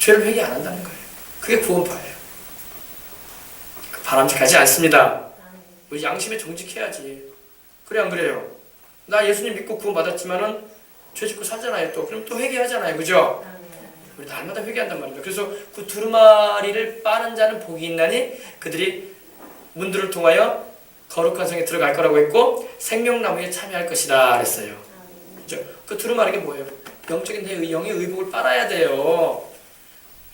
죄를 회개 안 한다는 거예요. 그게 구원파예요. 바람직하지 않습니다. 우리 양심에 정직해야지. 그래 안 그래요? 나 예수님 믿고 구원 받았지만은 죄 짓고 살잖아요. 또 그럼 또 회개하잖아요. 그죠? 우리 날마다 회개한단 말입니다. 그래서 그 두루마리를 빠는 자는 복이 있나니 그들이 문들을 통하여 거룩한 성에 들어갈 거라고 했고 생명나무에 참여할 것이다 그랬어요. 그죠? 그 두루마리가 뭐예요? 영적인 내 영의 의복을 빨아야 돼요.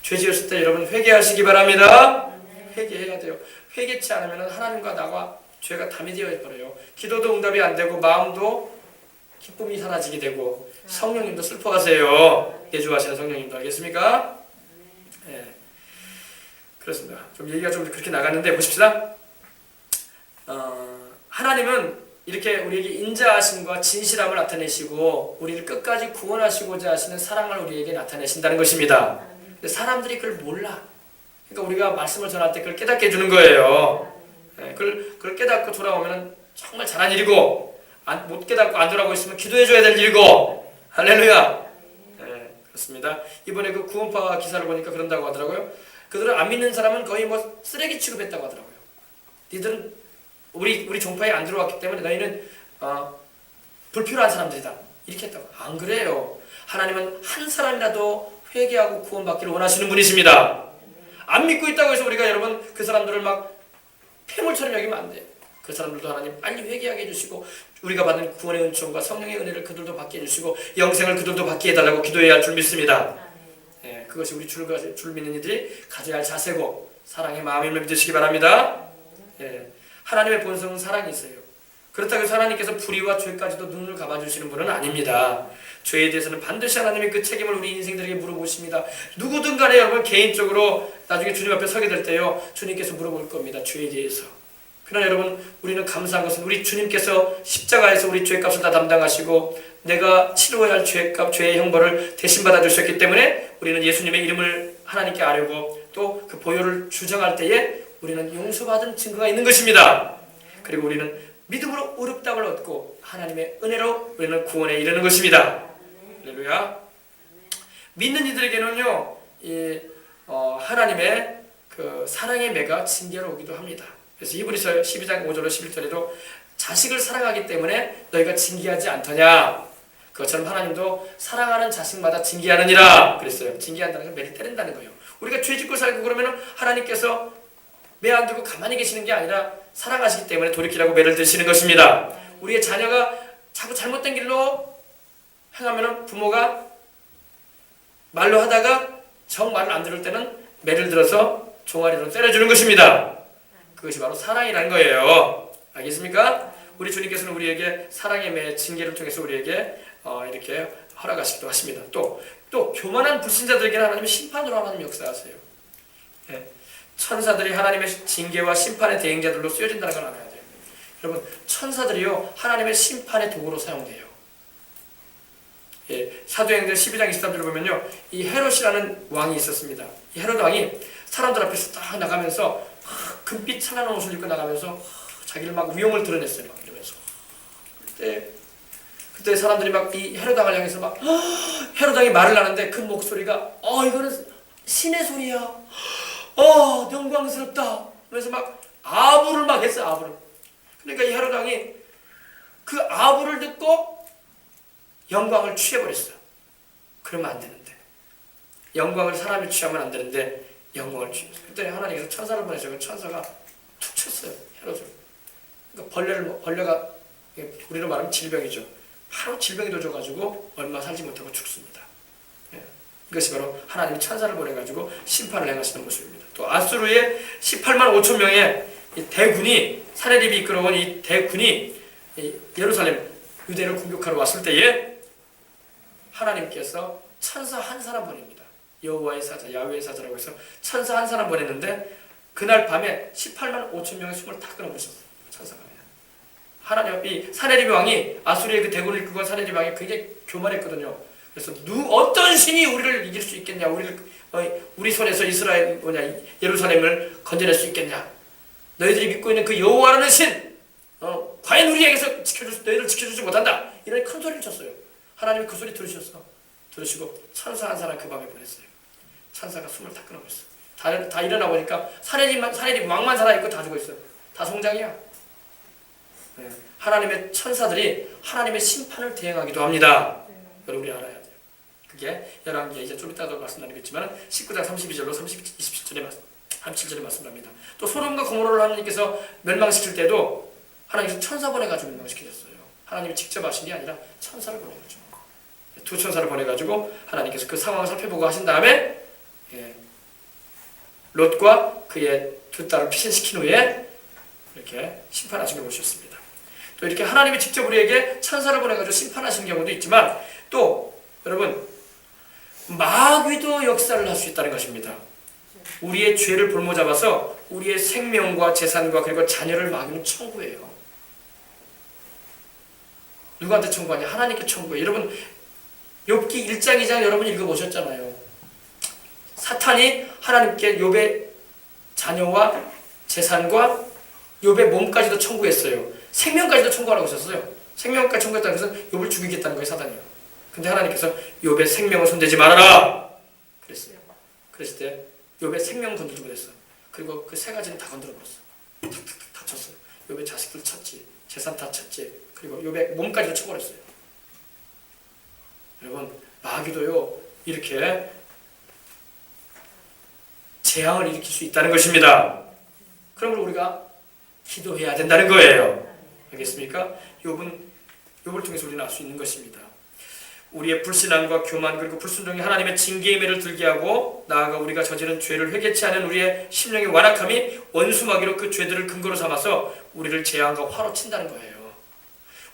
죄 지었을 때 여러분 회개하시기 바랍니다. 회개해야 돼요. 회개치 않으면 하나님과 나와 죄가 담이 되어 버려요. 기도도 응답이 안 되고 마음도 기쁨이 사라지게 되고 성령님도 슬퍼하세요. 예주하시는 성령님도. 알겠습니까? 예. 그렇습니다. 좀 얘기가 좀 그렇게 나갔는데 보십시다. 하나님은 이렇게 우리에게 인자하심과 진실함을 나타내시고 우리를 끝까지 구원하시고자 하시는 사랑을 우리에게 나타내신다는 것입니다. 근데 사람들이 그걸 몰라. 그러니까 우리가 말씀을 전할 때 그걸 깨닫게 해주는 거예요. 예. 그걸 깨닫고 돌아오면 정말 잘한 일이고 못 깨닫고 안 돌아오고 있으면 기도해줘야 될 일이고. 할렐루야. 네, 그렇습니다. 이번에 그 구원파 기사를 보니까 그런다고 하더라고요. 그들은 안 믿는 사람은 거의 뭐 쓰레기 취급했다고 하더라고요. 니들은 우리 종파에 안 들어왔기 때문에 너희는 불필요한 사람들이다. 이렇게 했다고. 안 그래요. 하나님은 한 사람이라도 회개하고 구원받기를 원하시는 분이십니다. 안 믿고 있다고 해서 우리가 여러분 그 사람들을 막 폐물처럼 여기면 안 돼요. 그 사람들도 하나님 빨리 회개하게 해주시고 우리가 받은 구원의 은총과 성령의 은혜를 그들도 받게 해주시고 영생을 그들도 받게 해달라고 기도해야 할 줄 믿습니다. 예, 그것이 우리 줄 믿는 이들이 가져야 할 자세고 사랑의 마음임을 믿으시기 바랍니다. 예, 하나님의 본성은 사랑이 있어요. 그렇다고 해서 하나님께서 불의와 죄까지도 눈을 감아주시는 분은 아닙니다. 죄에 대해서는 반드시 하나님이 그 책임을 우리 인생들에게 물어보십니다. 누구든 간에 여러분 개인적으로 나중에 주님 앞에 서게 될 때요 주님께서 물어볼 겁니다. 죄에 대해서. 그러나 여러분 우리는 감사한 것은 우리 주님께서 십자가에서 우리 죄값을 다 담당하시고 내가 치러야 할 죄값, 죄의 형벌을 대신 받아주셨기 때문에 우리는 예수님의 이름을 하나님께 아뢰고 또 그 보혈을 주장할 때에 우리는 용서받은 증거가 있는 것입니다. 그리고 우리는 믿음으로 의롭다함을 얻고 하나님의 은혜로 우리는 구원에 이르는 것입니다. 할렐루야. 믿는 이들에게는요 하나님의 그 사랑의 매가 징계로 오기도 합니다. 그래서 히브리서 12장 5절로 11절에도 자식을 사랑하기 때문에 너희가 징계하지 않더냐. 그것처럼 하나님도 사랑하는 자식마다 징계하느니라 그랬어요. 징계한다는 건 매를 때린다는 거예요. 우리가 죄 짓고 살고 그러면 하나님께서 매 안 두고 가만히 계시는 게 아니라 사랑하시기 때문에 돌이키라고 매를 드시는 것입니다. 우리의 자녀가 자꾸 잘못된 길로 행하면 부모가 말로 하다가 정말을 안 들을 때는 매를 들어서 종아리로 때려주는 것입니다. 그것이 바로 사랑이라는 거예요. 알겠습니까? 우리 주님께서는 우리에게 사랑의 매 징계를 통해서 우리에게 이렇게 허락하시기도 하십니다. 또 교만한 불신자들에게는 하나님의 심판으로 하나님 역사하세요. 예. 천사들이 하나님의 징계와 심판의 대행자들로 쓰여진다는 걸 알아야 돼요. 여러분 천사들이요 하나님의 심판의 도구로 사용돼요. 예. 사도행전 12장 23절을 보면요 이 헤롯이라는 왕이 있었습니다. 이 헤롯 왕이 사람들 앞에서 딱 나가면서 금빛 찬란한 옷을 입고 나가면서 자기를 막 위엄을 드러냈어요. 막 이러면서 그때 사람들이 막 이 헤롯왕을 향해서 막 헤롯왕이 말을 하는데 그 목소리가 이거는 신의 소리야. 영광스럽다. 그래서 막 아부를 막 했어요. 아부를. 그러니까 이 헤롯왕이 그 아부를 듣고 영광을 취해버렸어요. 그러면 안 되는데 영광을 사람이 취하면 안 되는데 영광을 취했어요. 그때 하나님께서 천사를 보내셔서 천사가 툭 쳤어요. 헤롯을. 그러니까 벌레가 우리로 말하면 질병이죠. 바로 질병이 도져가지고 얼마 살지 못하고 죽습니다. 예. 이것이 바로 하나님이 천사를 보내가지고 심판을 행하시는 모습입니다. 또 아수르의 18만 5천 명의 이 대군이 사내립이 이끌어온 이 대군이 예루살렘 유대를 공격하러 왔을 때에 하나님께서 천사 한 사람 보냅니다. 여호와의 사자, 야훼의 사자라고 해서 천사 한 사람 보냈는데 그날 밤에 18만 5천 명의 숨을 다 끊어버렸어요. 천사가. 하나님 이 사내립 왕이 아수르의 그 대군을 이끌고 온 사내립 왕이 굉장히 교만했거든요. 그래서 어떤 신이 우리를 이길 수 있겠냐? 우리 손에서 이스라엘 예루살렘을 건져낼 수 있겠냐? 너희들이 믿고 있는 그 여호와라는 신, 과연 우리에게서 너희를 지켜주지 못한다. 이런 큰 소리를 쳤어요. 하나님이 그 소리 들으시고 천사 한 사람 그 밤에 보냈어요. 천사가 숨을 다 끊어버렸어. 다 일어나 보니까 사내리 왕만 살아있고 다 죽어있어요. 다 송장이야. 네. 하나님의 천사들이 하나님의 심판을 대행하기도 합니다. 여러분이 알아야 돼요. 그게 열왕기에 이제 좀 이따도 말씀드리겠지만 19장 32절로 37절에 말씀합니다. 또 소돔과 고모라를 하나님께서 멸망시킬 때도 하나님께서 천사 보내가지고 멸망시키셨어요. 하나님이 직접 하신 게 아니라 천사를 보내가지고 두 천사를 보내가지고 하나님께서 그 상황을 살펴보고 하신 다음에 롯과 그의 두 딸을 피신시킨 후에 이렇게 심판하신 걸 보셨습니다. 또 이렇게 하나님이 직접 우리에게 천사를 보내가지고 심판하신 경우도 있지만 또 여러분 마귀도 역사를 할 수 있다는 것입니다. 우리의 죄를 볼모잡아서 우리의 생명과 재산과 그리고 자녀를 마귀는 청구해요. 누구한테 청구하냐? 하나님께 청구해요. 여러분 욥기 1장 2장 여러분 읽어보셨잖아요. 사탄이 하나님께 욥의 자녀와 재산과 욥의 몸까지도 청구했어요. 생명까지도 청구하라고 하셨어요. 생명까지 청구했다는 것은 욥을 죽이겠다는 거예요. 사단이요. 근데 하나님께서 욥의 생명을 손대지 말아라 그랬어요. 그랬을 때 욥의 생명을 건들지 못했어. 그리고 그 세 가지는 다 건드려버렸어. 탁탁탁 다 쳤어요. 욥의 자식들 쳤지, 재산 다 쳤지, 그리고 욥의 몸까지도 쳐버렸어요. 여러분 마귀도요 이렇게 재앙을 일으킬 수 있다는 것입니다. 그러므로 우리가 기도해야 된다는 거예요. 알겠습니까? 욥을 통해서 우리는 알 수 있는 것입니다. 우리의 불신앙과 교만 그리고 불순종이 하나님의 징계의 매를 들게 하고 나아가 우리가 저지른 죄를 회개치 않은 우리의 심령의 완악함이 원수마귀로 그 죄들을 근거로 삼아서 우리를 재앙과 화로 친다는 거예요.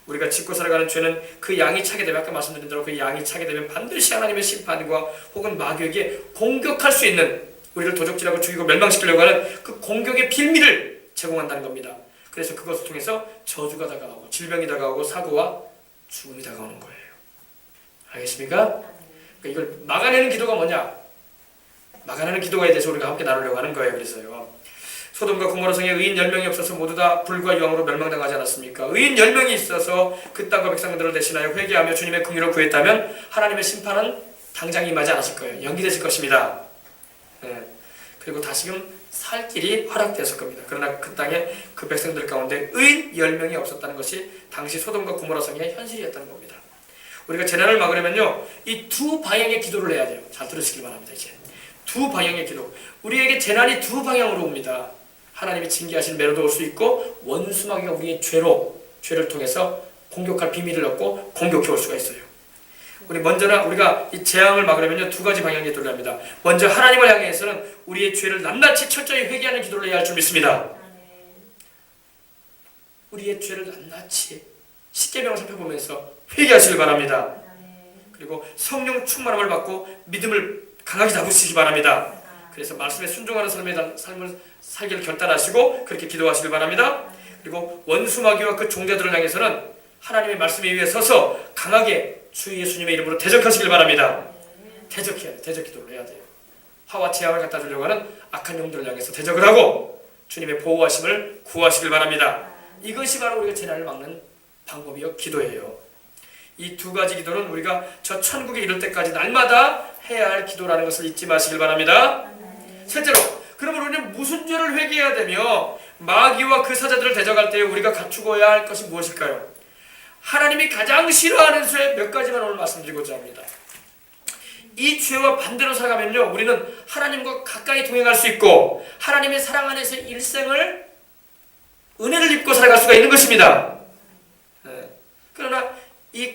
우리가 짓고 살아가는 죄는 그 양이 차게 되면 아까 말씀드린 대로 그 양이 차게 되면 반드시 하나님의 심판과 혹은 마귀에게 공격할 수 있는 우리를 도적질하고 죽이고 멸망시키려고 하는 그 공격의 빌미를 제공한다는 겁니다. 그래서 그것을 통해서 저주가 다가오고 질병이 다가오고 사고와 죽음이 다가오는 거예요. 알겠습니까? 그러니까 이걸 막아내는 기도가 뭐냐? 막아내는 기도에 대해서 우리가 함께 나누려고 하는 거예요. 그래서요. 소돔과 고모라 성에 의인 10명이 없어서 모두 다 불과 유황으로 멸망당하지 않았습니까? 의인 10명이 있어서 그 땅과 백성들을 대신하여 회개하며 주님의 긍휼을 구했다면 하나님의 심판은 당장 임하지 않았을 거예요. 연기됐을 것입니다. 그리고 다시금 살 길이 허락되었을 겁니다. 그러나 그 땅에 그 백성들 가운데 의인 10명이 없었다는 것이 당시 소돔과 고모라 성의 현실이었다는 겁니다. 우리가 재난을 막으려면요 이 두 방향의 기도를 해야 돼요. 잘 들으시길 바랍니다. 이제 두 방향의 기도. 우리에게 재난이 두 방향으로 옵니다. 하나님이 징계하신 매로도 올 수 있고 원수마귀가 우리의 죄를 통해서 공격할 비밀을 얻고 공격해 올 수가 있어요. 우리가 이 재앙을 막으려면요 두 가지 방향의 기도를 합니다. 먼저 하나님을 향해서는 우리의 죄를 낱낱이 철저히 회개하는 기도를 해야 할 줄 믿습니다. 우리의 죄를 낱낱이 십계명을 살펴보면서 회개하시길 바랍니다. 그리고 성령 충만함을 받고 믿음을 강하게 잡으시기 바랍니다. 그래서 말씀에 순종하는 삶을 살기를 결단하시고 그렇게 기도하시길 바랍니다. 그리고 원수마귀와 그 종자들을 향해서는 하나님의 말씀에 위해 서서 강하게 주 예수님의 이름으로 대적하시길 바랍니다. 대적해야 돼. 대적 기도를 해야 돼요. 화와 재앙을 갖다 주려고 하는 악한 영들을 향해서 대적을 하고 주님의 보호하심을 구하시길 바랍니다. 이것이 바로 우리가 재난을 막는 방법이요 기도예요. 이 두 가지 기도는 우리가 저 천국에 이를 때까지 날마다 해야 할 기도라는 것을 잊지 마시길 바랍니다. 셋째로, 그러면 우리는 무슨 죄를 회개해야 되며 마귀와 그 사자들을 대적할 때 우리가 갖추어야 할 것이 무엇일까요? 하나님이 가장 싫어하는 죄 몇 가지만 오늘 말씀드리고자 합니다. 이 죄와 반대로 살아가면요 우리는 하나님과 가까이 동행할 수 있고 하나님의 사랑 안에서 일생을 은혜를 입고 살아갈 수가 있는 것입니다. 그러나 이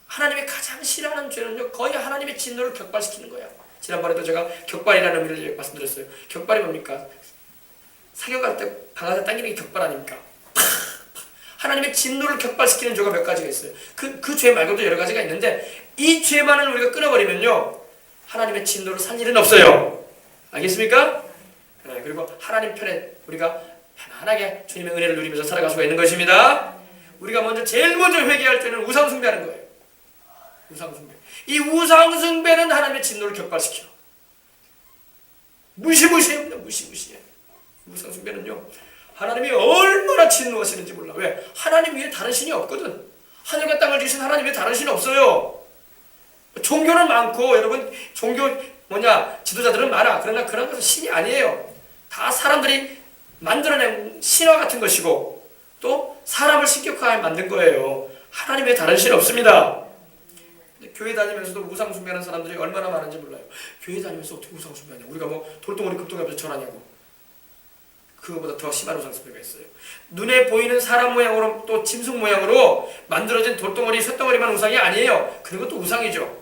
하나님이 가장 싫어하는 죄는요 거의 하나님의 진노를 격발시키는 거예요. 지난번에도 제가 격발이라는 의미를 말씀드렸어요. 격발이 뭡니까? 사격할 때 방아쇠 당기는 게 격발 아닙니까? 하나님의 진노를 격발시키는 죄가 몇 가지가 있어요. 그 죄 말고도 여러 가지가 있는데 이 죄만을 우리가 끊어버리면요 하나님의 진노를 살 일은 없어요. 알겠습니까? 그리고 하나님 편에 우리가 편안하게 주님의 은혜를 누리면서 살아갈 수가 있는 것입니다. 우리가 제일 먼저 회개할 때는 우상숭배하는 거예요. 우상숭배. 이 우상숭배는 하나님의 진노를 격발시켜. 무시무시합니다. 무시무시해. 우상숭배는요 하나님이 얼마나 진노하시는지 몰라. 왜? 하나님 위에 다른 신이 없거든. 하늘과 땅을 지으신 하나님 위에 다른 신이 없어요. 종교는 많고 여러분 종교 지도자들은 많아. 그러나 그런 것은 신이 아니에요. 다 사람들이 만들어낸 신화 같은 것이고 또 사람을 신격화해 만든 거예요. 하나님의 다른 신 없습니다. 교회 다니면서도 우상 숭배하는 사람들이 얼마나 많은지 몰라요. 교회 다니면서 어떻게 우상 숭배하냐. 우리가 뭐 돌덩어리 급동이 앞에서 절하냐고. 그거보다 더 심한 우상 숭배가 있어요. 눈에 보이는 사람 모양으로 또 짐승 모양으로 만들어진 돌덩어리, 쇳덩어리만 우상이 아니에요. 그런 것도 우상이죠.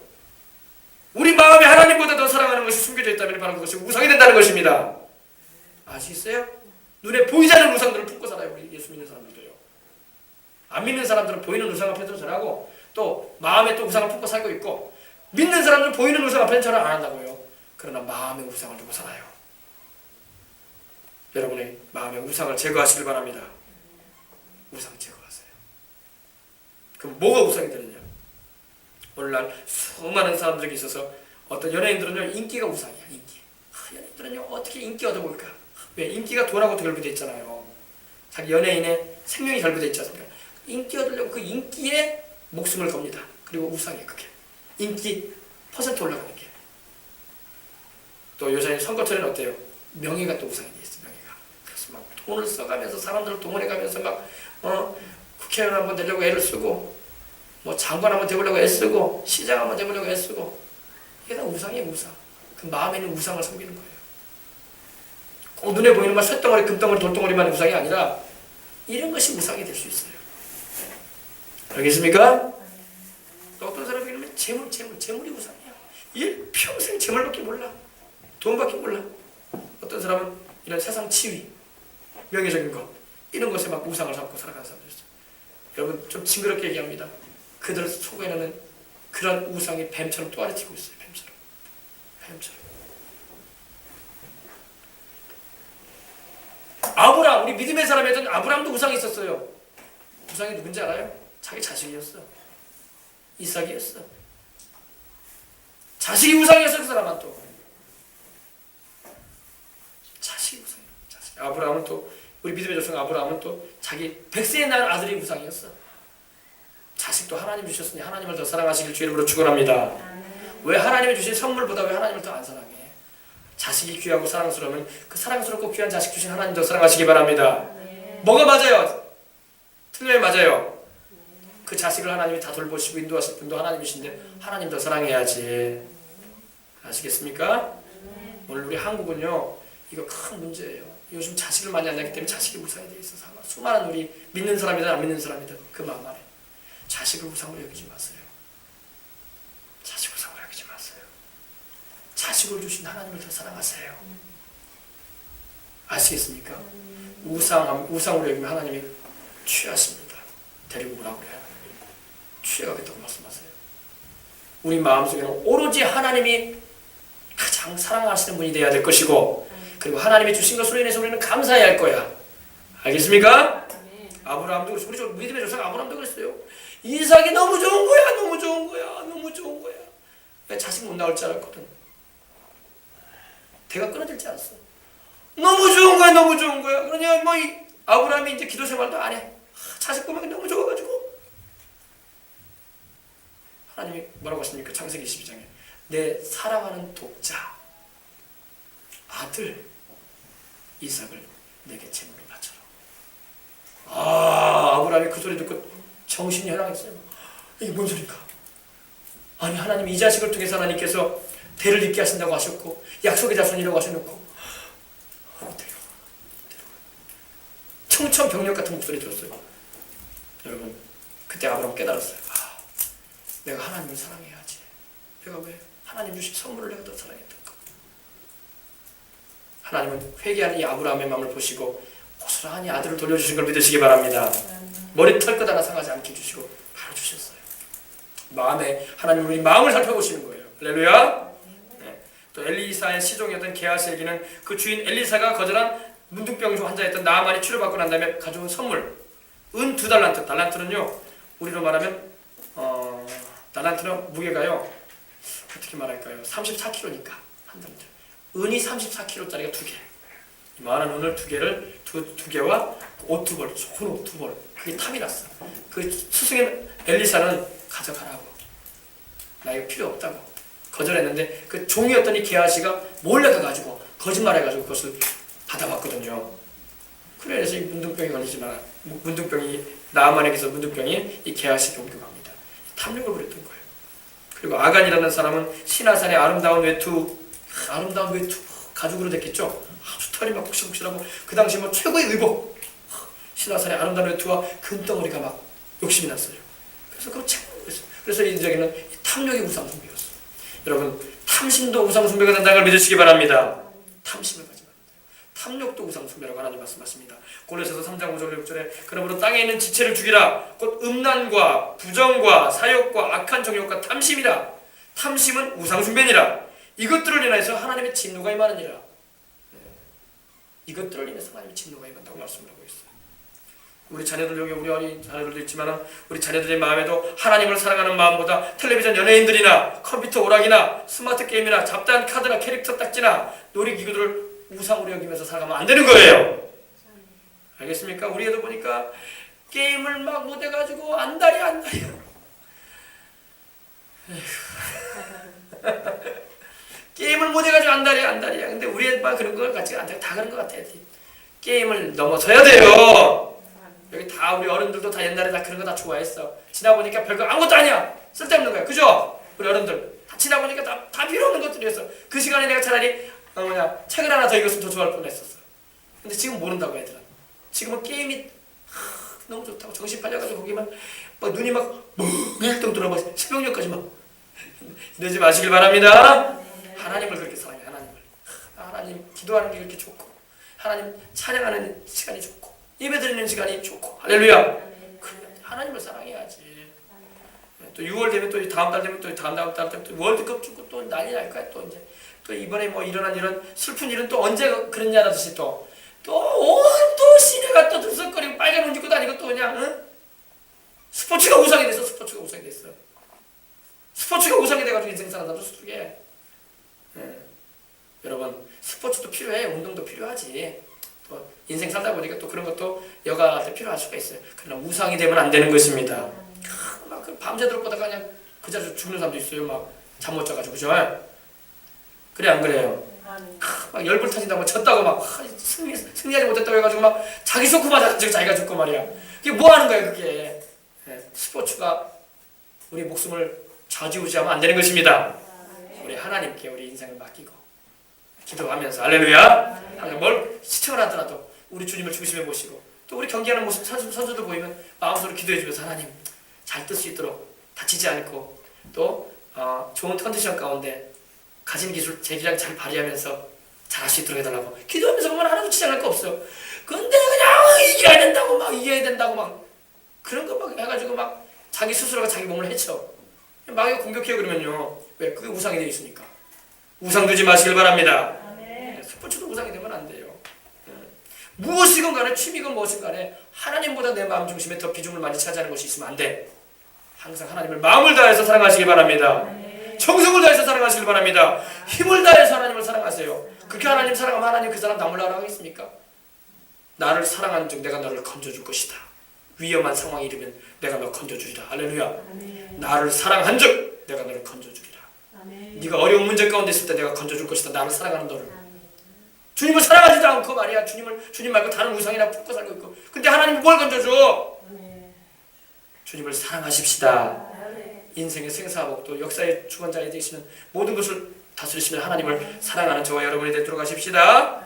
우리 마음에 하나님보다 더 사랑하는 것이 숨겨져 있다면 바로 그것이 우상이 된다는 것입니다. 아시겠어요? 눈에 보이지 않는 우상들을 품고 살아요. 우리 예수 믿는 사람들도요. 안 믿는 사람들은 보이는 우상 앞에서 절하고 또 마음에 또 우상을 품고 살고 있고 믿는 사람들은 보이는 우상 앞에서 절을 안 한다고요. 그러나 마음의 우상을 두고 살아요. 여러분의 마음의 우상을 제거하시길 바랍니다. 우상 제거하세요. 그럼 뭐가 우상이 되느냐? 오늘날 수많은 사람들에게 있어서 어떤 연예인들은요 인기가 우상이야. 인기. 연예인들은요 어떻게 인기 얻어볼까? 왜? 인기가 돈하고 결부되어 있잖아요. 자기 연예인의 생명이 결부되어 있지 않습니까? 인기 얻으려고 그 인기에 목숨을 겁니다. 그리고 우상이에요. 그게 인기 퍼센트 올라가는 게. 또 요새 선거철에는 어때요? 명예가 또 우상이 되어 있어요. 명예가. 그래서 막 돈을 써가면서 사람들을 동원해가면서 막 국회의원 한번 되려고 애를 쓰고 뭐 장관 한번 되보려고 애쓰고 시장 한번 되보려고 애쓰고 이게 다 우상이에요. 우상. 그 마음에 있는 우상을 섬기는 거예요. 꼭 눈에 보이는 막 쇳덩어리, 금덩어리, 돌덩어리만 우상이 아니라 이런 것이 우상이 될 수 있어요. 알겠습니까? 또 어떤 사람이 이러면 재물이 우상이야. 일 평생 재물밖에 몰라. 돈밖에 몰라. 어떤 사람은 이런 세상 치위, 명예적인 것 이런 것에 막 우상을 삼고 살아가는 사람들 있어요. 여러분 좀 징그럽게 얘기합니다. 그들 속에는 그런 우상이 뱀처럼 또아리튀고 있어요. 뱀처럼. 아브람, 우리 믿음의 사람이었던 아브람도 우상이 있었어요. 우상이 누군지 알아요? 자기 자식이었어. 이삭이었어. 자식이 우상이었어. 그 사람은 또 자식이 우상이야. 자식. 아브람은 또 우리 믿음의 조상 아브람은 또 자기 100세에 낳은 아들이 우상이었어. 자식도 하나님 주셨으니 하나님을 더 사랑하시길 주의 이름으로 축원합니다. 왜 하나님이 주신 선물보다 왜 하나님을 더 안 사랑해? 자식이 귀하고 사랑스러우면 그 사랑스럽고 귀한 자식 주신 하나님 더 사랑하시기 바랍니다. 뭐가 맞아요? 틀려야 맞아요. 그 자식을 하나님이 다 돌보시고 인도하실 분도 하나님이신데 하나님 더 사랑해야지. 아시겠습니까? 오늘 우리 한국은요 이거 큰 문제예요. 요즘 자식을 많이 안 낳기 때문에 자식이 우상이 되어 있어서 수많은 우리 믿는 사람이든 안 믿는 사람이든 그 마음 안에 자식을 우상으로 여기지 마세요. 자식을 우상으로 여기지 마세요. 자식을 주신 하나님을 더 사랑하세요. 아시겠습니까? 우상으로 여기면 하나님이 취하십니다. 데리고 오라고 그래요. 취해가겠다고 말씀하세요. 우리 마음속에는 오로지 하나님이 가장 사랑하시는 분이 되어야 될 것이고 그리고 하나님이 주신 것으로 인해서 우리는 감사해야 할 거야. 알겠습니까? 아브라함도 그랬어요. 우리 믿음의 조상 아브라함도 그랬어요. 이삭이 너무 좋은 거야. 너무 좋은 거야. 내가 자식 못 나올 줄 알았거든. 대가 끊어질지 않았어. 너무 좋은 거야. 그러냐 뭐 아브라함이 이제 기도 생활도 안 해. 자식 보면 너무 좋아가지고 하나님이 뭐라고 하십니까? 창세기 22장에 내 사랑하는 독자 아들 이삭을 내게 제물로 바쳐라. 아브라함이 그 소리 듣고 정신이 현황했어요. 이게 뭔 소리인가? 아니 하나님 이 자식을 통해서 하나님께서 대를 잇게 하신다고 하셨고 약속의 자손이라고 하셔놓고 청천벽력 같은 목소리 들었어요. 여러분 그때 아브라함 깨달았어요. 내가 하나님을 사랑해야지. 내가 왜 하나님 주신 선물을 내가 더 사랑했던가. 하나님은 회개하는 이 아브라함의 마음을 보시고 고스란히 아들을 돌려주신 걸 믿으시기 바랍니다. 머리털 것 하나 상하지 않게 주시고 바로 주셨어요. 마음에 하나님은 우리 마음을 살펴보시는 거예요. 할렐루야. 네. 또 엘리사의 시종이었던 게하시에게는 그 주인 엘리사가 거절한 문둥병 환자였던 나아만이 치료받고 난 다음에 가져온 선물 은 2달란트. 달란트는요 우리로 말하면 달란트는 무게가요 어떻게 말할까요? 34kg니까 한 달란트. 은이 34kg짜리가 2개. 이만한 은을 2개를 두 개와 옷 2벌, 좋은 옷 2벌. 그게 탐이 났어. 그 스승인 엘리사는 가져가라고. 나 이거 필요 없다고 거절했는데 그 종이었던 이 게하시가 몰래 가가지고 거짓말해가지고 그것을 받아봤거든요. 그래서 이 문둥병이 걸리지만 문둥병이 나아만에게서 문둥병이 이 게하시에게 옮겨갑니다. 탐욕을 부렸던 거예요. 그리고 아간이라는 사람은 시나산의 아름다운 외투 가죽으로 됐겠죠. 아주 털이 막 푹신푹신하고 그 당시 뭐 최고의 의복 시나산의 아름다운 외투와 금덩어리가 막 욕심이 났어요. 그래서 그걸 챙기는 거였어요. 그래서 인적에는 탐욕이 우상숭배였어요. 여러분 탐심도 우상숭배가 된다는 걸 믿으시기 바랍니다. 탐심을 가지 말아야 돼요. 탐욕도 우상숭배라고 하나님 말씀하십니다. 골로새서 3장 5절 6절에 그러므로 땅에 있는 지체를 죽이라 곧 음란과 부정과 사욕과 악한 정욕과 탐심이라. 탐심은 우상숭배니라. 이것들을 인해서 하나님의 진노가 임하느니라. 이것들을 인해서 하나님의 진노가 임한다고 말씀을 하고 있어요. 우리 자녀들 중에 우리 어린 자녀들도 있지만 우리 자녀들의 마음에도 하나님을 사랑하는 마음보다 텔레비전 연예인들이나 컴퓨터 오락이나 스마트 게임이나 잡다한 카드나 캐릭터 딱지나 놀이기구들을 우상으로 여기면서 살아가면 안 되는 거예요. 알겠습니까? 우리 애들 보니까 게임을 막 못해가지고 안달이야. 게임을 못해가지고 안달이야. 근데 우리 애만 그런 것 같지가 않다. 다 그런 것 같아. 게임을 넘어서야 돼요. 여기 다 우리 어른들도 다 옛날에 다 그런 거 다 좋아했어. 지나보니까 별거 아무것도 아니야. 쓸데없는 거야. 그죠? 우리 어른들 다 지나보니까 다 필요 없는 것들이었어. 그 시간에 내가 차라리 책을 하나 더 읽었으면 더 좋아할 뻔했었어. 근데 지금 모른다고 애들은. 지금은 게임이 너무 좋다고 정신 팔려가지고 거기만 막 눈이 막 멍해떡 돌아 막 새벽녘까지 막 이러지 마시길 바랍니다. 하나님을 그렇게 사랑해. 하나님 기도하는 게 그렇게 좋고 하나님 찬양하는 시간이 좋고 예배드리는 시간이 좋고 할렐루야. 하나님을 사랑해야지. 또 6월 되면 또 다음 달 되면 또 다음 달 되면 또 월드컵 축구 또 난리 날 거야. 또 이제 또 이번에 뭐 일어난 이런 슬픈 일은 또 언제 그랬냐라듯이 또 온 시내가 또 들썩거리고 빨간 옷 입고 다니고 또 그냥 스포츠가 우상이 됐어. 스포츠가 우상이 돼가지고 인생 사는 사람도 수두개. 여러분 스포츠도 필요해. 운동도 필요하지. 또 인생 살다 보니까 또 그런 것도 여가할 때 필요할 수가 있어요. 그러나 우상이 되면 안 되는 것입니다. 막 밤새도록 보다가 그냥 그 자리에서 죽는 사람도 있어요. 막 잠 못 자가지고 그죠? 그래 안 그래요? 막 열불 터진다고 졌다고 막 승리하지 못했다고 해가지고 막 자기 좋고 맞아가지고 자기가 죽고 말이야. 그게 뭐 하는 거야 그게? 스포츠가 우리 목숨을 좌지우지하면 안 되는 것입니다. 우리 하나님께 우리 인생을 맡기고 기도하면서 할렐루야. 뭘 시청을 하더라도 우리 주님을 중심에 모시고 또 우리 경기하는 모습 선수들 보이면 마음속으로 기도해주면서 하나님 잘 뜰 수 있도록 다치지 않고 또 좋은 컨디션 가운데 가진 기술 재기량 잘 발휘하면서 잘할 수 있도록 해달라고 기도하면서 보면 하나도 지장할 거 없어. 근데 그냥 이겨야 된다고 막 그런 거 막 해가지고 막 자기 스스로가 자기 몸을 해쳐 막 공격해요. 그러면요 왜? 그게 우상이 되어 있으니까. 우상 두지 마시길 바랍니다. 스포츠도 우상이 되면 안 돼요. 무엇이건 간에 취미건 무엇이건 간에 하나님보다 내 마음 중심에 더 비중을 많이 차지하는 것이 있으면 안 돼. 항상 하나님을 마음을 다해서 사랑하시기 바랍니다. 정성을 다해서 사랑하시길 바랍니다. 힘을 다해서 하나님을 사랑하세요. 그렇게 하나님 사랑하면 하나님 그 사람 나무라고 하겠습니까? 나를 사랑하는 즉 내가 너를 건져줄 것이다. 위험한 상황이 이르면 내가 너 건져주리라. 할렐루야. 나를 사랑한 즉 내가 너를 건져주리라. 네가 어려운 문제 가운데 있을 때 내가 건져줄 것이다. 나를 사랑하는 너를. 주님을 사랑하지도 않고 말이야. 주님 말고 다른 우상이나 품고 살고 있고. 근데 하나님이 뭘 건져줘? 주님을 사랑하십시다. 인생의 생사복도 역사의 주관자에 되시는 모든 것을 다스리시는 하나님을 사랑하는 저와 여러분이 되도록 하십시다.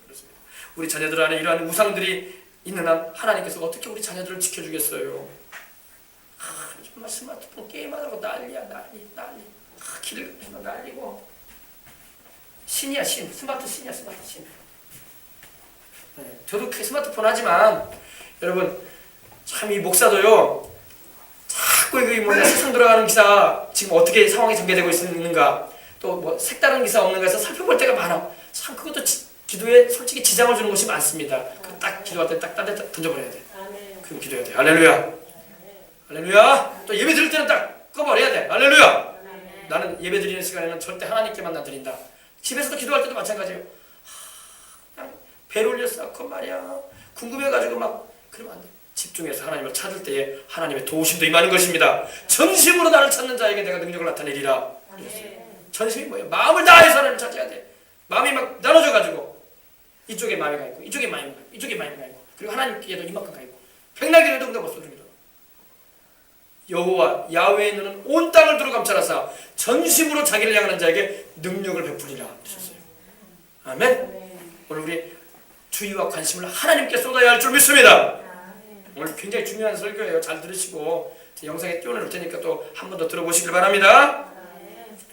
그렇습니다. 우리 자녀들 안에 이러한 우상들이 있는 한 하나님께서 어떻게 우리 자녀들을 지켜주겠어요? 정말 스마트폰 게임하다고 난리야. 길을 난리고 신이야 신. 스마트 신이야. 저도 스마트폰 하지만 여러분 참 이 목사도요 자꾸 세상 돌아가는 기사 지금 어떻게 상황이 전개되고 있는가 또 뭐 색다른 기사 없는가 해서 살펴볼 때가 많아. 참 그것도 기도에 솔직히 지장을 주는 것이 많습니다. 딱 기도할 때 딱 딴 데 던져버려야 돼. 그럼 기도해야 돼. 할렐루야. 할렐루야. 또 예배 드릴 때는 딱 꺼버려야 돼. 할렐루야. 나는 예배 드리는 시간에는 절대 하나님께만 난 드린다. 집에서도 기도할 때도 마찬가지예요. 그냥 배를 올려 쌓고 말이야 궁금해가지고 막 그러면 안 돼. 집중해서 하나님을 찾을 때에 하나님의 도우심도 임하는 것입니다. 전심으로 나를 찾는 자에게 내가 능력을 나타내리라. 전심이 뭐예요? 마음을 다해서 하나님을 찾아야 돼. 마음이 막 나눠져가지고 이쪽에 마음이 가 있고 이쪽에 마음이 가 있고 이쪽에 마음이 가 있고 그리고 하나님께도 이만큼 가 있고 백날 기도도 응답 없어. 여호와 야훼의 눈은 온 땅을 두루 감찰하사 전심으로 자기를 향하는 자에게 능력을 베풀리라 하셨어요. 아멘. 오늘 우리 주의와 관심을 하나님께 쏟아야 할 줄 믿습니다. 오늘 굉장히 중요한 설교예요. 잘 들으시고 영상에 띄워놓을 테니까 또 한 번 더 들어보시길 바랍니다.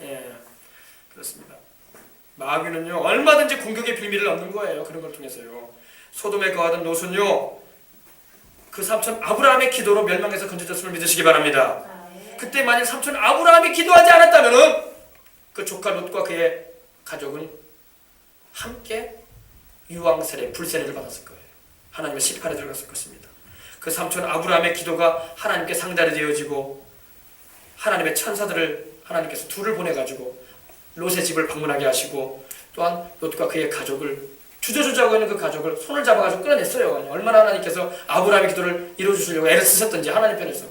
예, 그렇습니다. 마귀는요 얼마든지 공격의 빌미를 얻는 거예요. 그런 걸 통해서요. 소돔에 거하던 롯은요 그 삼촌 아브라함의 기도로 멸망해서 건져졌음을 믿으시기 바랍니다. 그때 만약 삼촌 아브라함이 기도하지 않았다면은 그 조카 롯과 그의 가족은 함께 유황세례 불세례를 받았을 거예요. 하나님의 심판에 들어갔을 것입니다. 그 삼촌 아브라함의 기도가 하나님께 상달이 되어지고 하나님의 천사들을 하나님께서 둘을 보내가지고 롯의 집을 방문하게 하시고 또한 롯과 그의 가족을 주저주저하고 있는 그 가족을 손을 잡아가지고 끌어냈어요. 얼마나 하나님께서 아브라함의 기도를 이루어주시려고 애를 쓰셨던지 하나님 편에서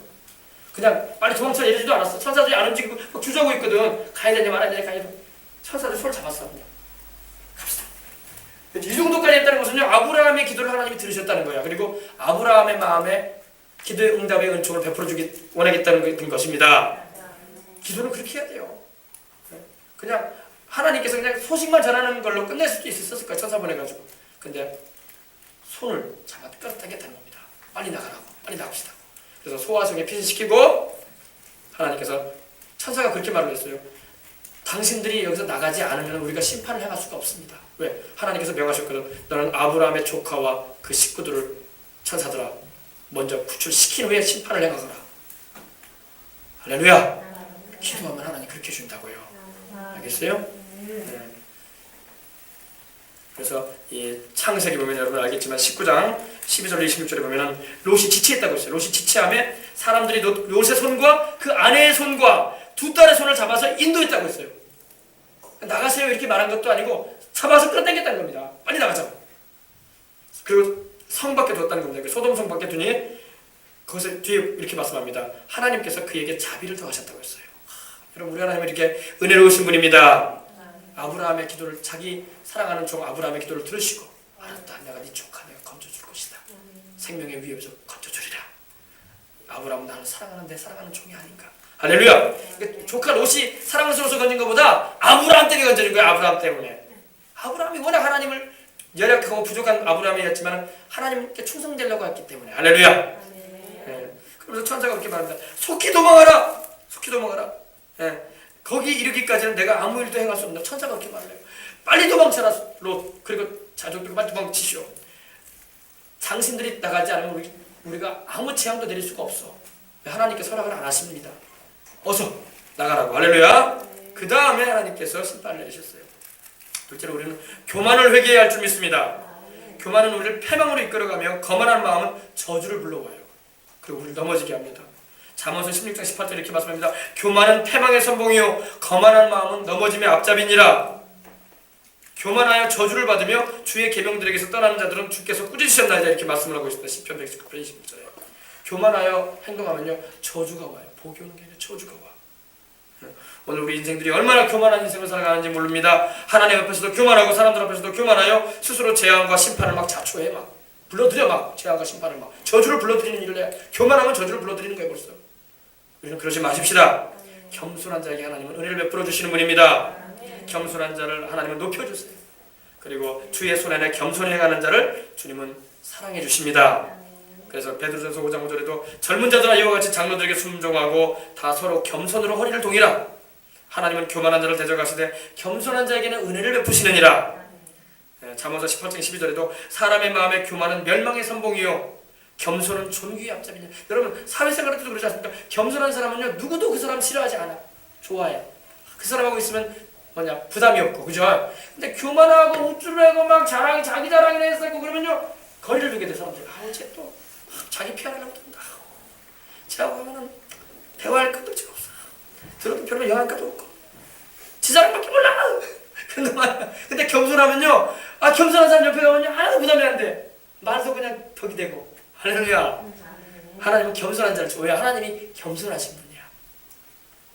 그냥 빨리 도망쳐 이러지도 않았어. 천사들이 안 움직이고 막 주저하고 있거든. 가야 되냐 말아야 되냐 가야 되냐. 천사들이 손을 잡았어. 그냥 갑시다. 이 정도까지 했다는 것은요 아브라함의 기도를 하나님이 들으셨다는 거야. 그리고 아브라함의 마음에 기도의 응답의 은총을 베풀어주기 원하겠다는 것입니다. 기도는 그렇게 해야 돼요. 그냥 하나님께서 그냥 소식만 전하는 걸로 끝낼 수도 있었을 거예요. 천사 보내가지고. 근데 손을 잡아 끌어당겼다는 겁니다. 빨리 나가라고. 빨리 나갑시다. 그래서 소화성에 피신시키고 하나님께서 천사가 그렇게 말을 했어요. 당신들이 여기서 나가지 않으면 우리가 심판을 행할 수가 없습니다. 왜? 하나님께서 명하셨거든. 너는 아브라함의 조카와 그 식구들을 천사들아 먼저 구출시킨 후에 심판을 행하거라. 할렐루야. 기도하면 하나님 그렇게 해준다고요. 알겠어요? 네. 그래서 이 창세기 보면 여러분 알겠지만 19장 12절 26절에 보면은 롯이 지체했다고 했어요. 롯이 지체함에 사람들이 롯의 손과 그 아내의 손과 두 딸의 손을 잡아서 인도했다고 했어요. 나가세요 이렇게 말한 것도 아니고 잡아서 끌어당겼다는 겁니다. 빨리 나가자. 그리고 성 밖에 뒀다는 겁니다. 소돔 성 밖에 두니 거기서 뒤에 이렇게 말씀합니다. 하나님께서 그에게 자비를 더하셨다고 했어요. 여러분 우리 하나님은 이렇게 은혜로우신 분입니다. 아브라함의 기도를 자기 사랑하는 종 아브라함의 기도를 들으시고 알았다. 내가 네 조카 내가 건져줄 것이다. 생명의 위협에서 건져주리라. 아브라함은 나를 사랑하는 내 사랑하는 종이 아닌가. 할렐루야. 그러니까 조카 롯이 사랑스러워서 건진 것보다 아브라함 때문에 건져진 거야. 아브라함 때문에. 아브라함이 워낙 하나님을 열악하고 부족한 아브라함이었지만 하나님께 충성되려고 했기 때문에. 할렐루야. 네. 그래서 천사가 그렇게 말합니다. 속히 도망하라. 속히 도망하라. 네. 거기 이르기까지는 내가 아무 일도 행할 수 없는 천사가 그렇게 말해요. 빨리 도망쳐라 롯. 그리고 자족들과 빨리 도망치시오. 당신들이 나가지 않으면 우리가 아무 재앙도 내릴 수가 없어. 하나님께 허락을 안 하십니다. 어서 나가라고. 할렐루야. 그 다음에 하나님께서 심판을 내리셨어요. 둘째로 우리는 교만을 회개해야 할 줄 믿습니다. 교만은 우리를 패망으로 이끌어가며 거만한 마음은 저주를 불러와요. 그리고 우리를 넘어지게 합니다. 잠언서 16장 18절 이렇게 말씀합니다. 교만은 패망의 선봉이요 거만한 마음은 넘어짐의 앞잡이니라. 교만하여 저주를 받으며 주의 계명들에게서 떠나는 자들은 주께서 꾸짖으셨나이다 이렇게 말씀을 하고 있습니다. 시편 119편 26절에 교만하여 행동하면요 저주가 와요. 복이 오는 게 아니라 저주가 와. 오늘 우리 인생들이 얼마나 교만한 인생을 살아가는지 모릅니다. 하나님 앞에서도 교만하고 사람들 앞에서도 교만하여 스스로 재앙과 심판을 막 자초해 막 불러들여 막 재앙과 심판을 막 저주를 불러들이는 일을 해. 교만하면 저주를 불러들이는 거예요 벌써. 우리는 그러지 마십시다. 겸손한 자에게 하나님은 은혜를 베풀어 주시는 분입니다. 겸손한 자를 하나님은 높여주세요. 그리고 주의 손 안에 겸손히 행하는 자를 주님은 사랑해 주십니다. 그래서 베드로전서 5장 5절에도 젊은 자들아 이와 같이 장로들에게 순종하고 다 서로 겸손으로 허리를 동이라. 하나님은 교만한 자를 대적하시되 겸손한 자에게는 은혜를 베푸시느니라. 잠언서 18장 12절에도 사람의 마음에 교만은 멸망의 선봉이요 겸손은 존귀의 앞잡이냐. 여러분 사회생활 때도 그러지 않습니까? 겸손한 사람은요 누구도 그 사람 싫어하지 않아. 좋아해. 그 사람하고 있으면 부담이 없고 그죠? 근데 교만하고 우쭐하고 막 자기 자랑이나 했었고 그러면요 거리를 두게 돼 사람들. 쟤 또 자기 피하려고 든다. 쟤하고 하면은 대화할 것도 없어. 들어도 별로 영향가도 없고 지 사람밖에 몰라. 근데 겸손하면요 겸손한 사람 옆에 가면요 하나도 부담이 안 돼. 말도 그냥 덕이 되고. 할렐루야. 하나님은 겸손한 자를 왜 하나님이 겸손하신 분이야.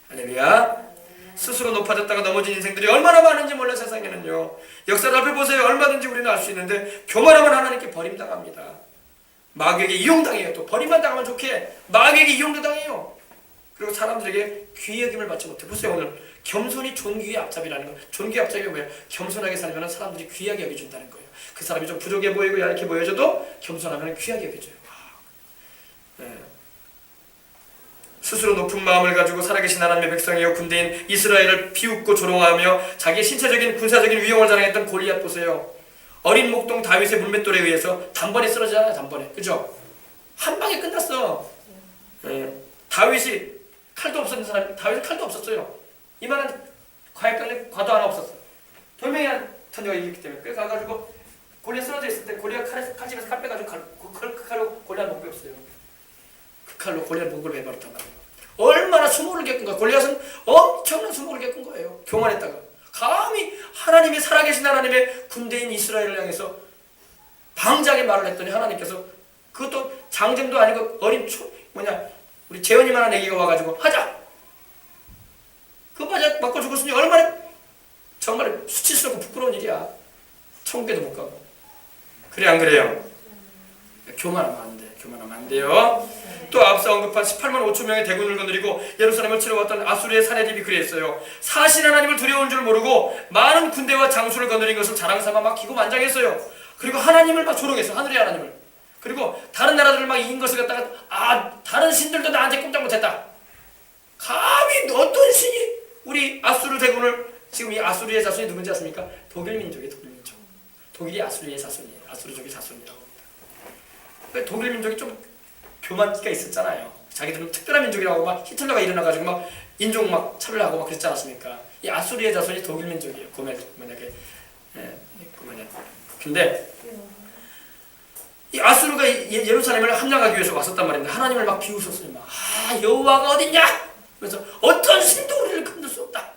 할렐루야. 스스로 높아졌다가 넘어진 인생들이 얼마나 많은지 몰라 세상에는요. 역사를 앞에 보세요. 얼마든지 우리는 알 수 있는데 교만하면 하나님께 버림당합니다. 마귀에게 이용당해요. 또 버림만 당하면 좋게 마귀에게 이용도 당해요. 그리고 사람들에게 귀 여김을 받지 못해. 보세요. 오늘 겸손이 존귀의 앞잡이라는 거. 존귀의 앞잡이가 뭐예요? 겸손하게 살면 사람들이 귀하게 여겨준다는 거예요. 그 사람이 좀 부족해 보이고 얇게 보여져도 겸손하면 귀하게 여겨줘요. 네. 스스로 높은 마음을 가지고 살아계신 하나님의 백성이요 군대인 이스라엘을 비웃고 조롱하며 자기의 신체적인 군사적인 위용을 자랑했던 골리앗 보세요. 어린 목동 다윗의 물맷돌에 의해서 단번에 쓰러지잖아요. 단번에. 그죠? 한 방에 끝났어. 네. 다윗이 칼도 없었는 사람, 다윗은 칼도 없었어요. 이만한 과액강에 과도 하나 없었어. 돌멩이한 던져가 이겼기 때문에 그래서 가가지고 골리앗 쓰러져 있을 때 골리앗 칼집에서 칼 빼가지고 그 칼로 골리앗 목 빼었어요. 그 칼로 골리앗 목을 베버렸단 말이에요. 얼마나 수모를 겪은 거야. 골리앗은 엄청난 수모를 겪은 거예요. 교만했다가 감히 하나님이 살아계신 하나님의 군대인 이스라엘을 향해서 방장의 말을 했더니 하나님께서 그것도 장정도 아니고 어린 우리 재현이만한 애기가 와가지고 하자. 그 맞고 죽었으니 얼마나 정말 수치스럽고 부끄러운 일이야. 천국에도 못 가고. 그래 안 그래요? 교만하면 안 돼. 교만하면 안 돼요. 또 앞서 언급한 18만 5천 명의 대군을 거느리고 예루살렘을 치러왔던 아수르의 사내립이 그랬어요. 사신 하나님을 두려운 줄 모르고 많은 군대와 장수를 거느린 것을 자랑삼아 막 기고만장했어요. 그리고 하나님을 막 조롱했어. 하늘의 하나님을. 그리고 다른 나라들을 막 이긴 것을 갖다가 다른 신들도 나한테 꼼짝 못했다. 감히 어떤 신이 우리 아수르 대군을 지금 이 아수르의 자손이 누군지 아십니까? 독일 민족이에요. 독일 민족. 독일이 아수르의 자손이에요. 아수르족의 자손이라고 합니다. 독일 민족이 좀 교만기가 있었잖아요. 자기들은 특별한 민족이라고 막 히틀러가 일어나가지고 막 인종 막 차별하고 막 그랬지 않았습니까? 이 아수르의 자손이 독일 민족이에요. 근데 이 아수르가 예루살렘을 함락하기 위해서 왔었단 말입니다. 하나님을 막 비웃었어요. 여호와가 어딨냐? 그래서 어떤 신도 우리를 건들 수 없다.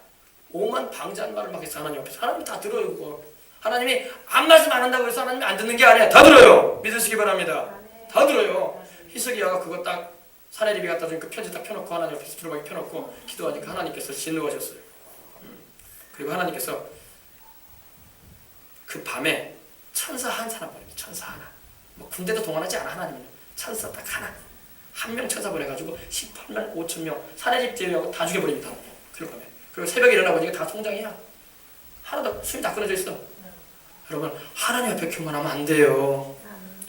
오만 방자한 말을 막 해서 하나님 앞에서 하나님이 다 들어요. 그거. 하나님이 안 말씀 안 한다고 해서 하나님이 안 듣는 게 아니야. 다 들어요. 믿으시기 바랍니다. 다 들어요. 히스기야가 그거 딱 사내립이 갖다 주니까 편지 딱 펴놓고 하나님 앞에서 두루마기 펴놓고 기도하니까 하나님께서 진노하셨어요. 그리고 하나님께서 그 밤에 천사 한 사람 보냅니다. 천사 하나. 뭐 군대도 동원하지 않아. 하나님은 천사 딱 하나. 한 명 천사 보내가지고 18만 5천 명 사내집 제외하고 다 죽여버립니다. 그리고 새벽에 일어나 보니까 다 송장이야. 하나도 숨이 다 끊어져 있어. 여러분 하나님 앞에 교만하면 안 돼요.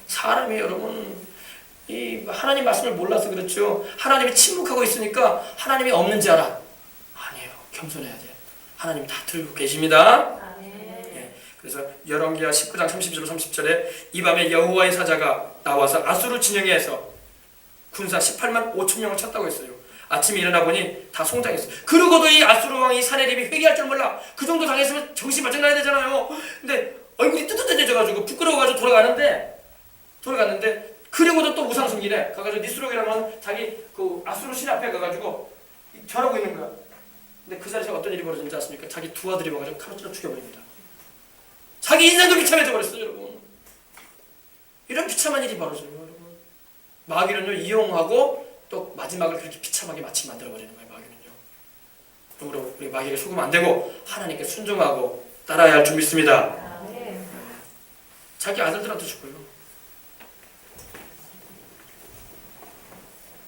사람이 여러분 이 하나님 말씀을 몰라서 그렇죠. 하나님이 침묵하고 있으니까 하나님이 없는지 알아. 아니에요. 겸손해야 돼. 하나님 다 들고 계십니다. 네. 그래서 열왕기하 19장 30절 30절에 이 밤에 여호와의 사자가 나와서 아수르 진영에서 군사 18만 5천 명을 쳤다고 했어요. 아침에 일어나 보니 다 송장했어요. 그러고도 이 아수르 왕이 사내립이 회개할 줄 몰라. 그 정도 당했으면 정신 바짝 나야 되잖아요. 근데 얼굴이 뜨뜻해져가지고 부끄러워가지고 돌아갔는데 그리고도 또 우상숭기래. 가가지고 니스록이라는 자기 그 아수르 신 앞에 가가지고 절하고 있는 거야. 근데 그 자리에서 어떤 일이 벌어졌는지 아십니까? 자기 두 아들이 와가지고 칼로 찔러 죽여버립니다. 자기 인생도 비참해져 버렸어요, 여러분. 이런 비참한 일이 벌어져요, 여러분. 마귀는요 이용하고 또 마지막을 그렇게 비참하게 마치 만들어버리는 거예요, 마귀는요. 그러므로 우리 마귀에게 속으면 안 되고 하나님께 순종하고 따라야 할 줄 믿습니다. 자기 아들들한테 죽어요.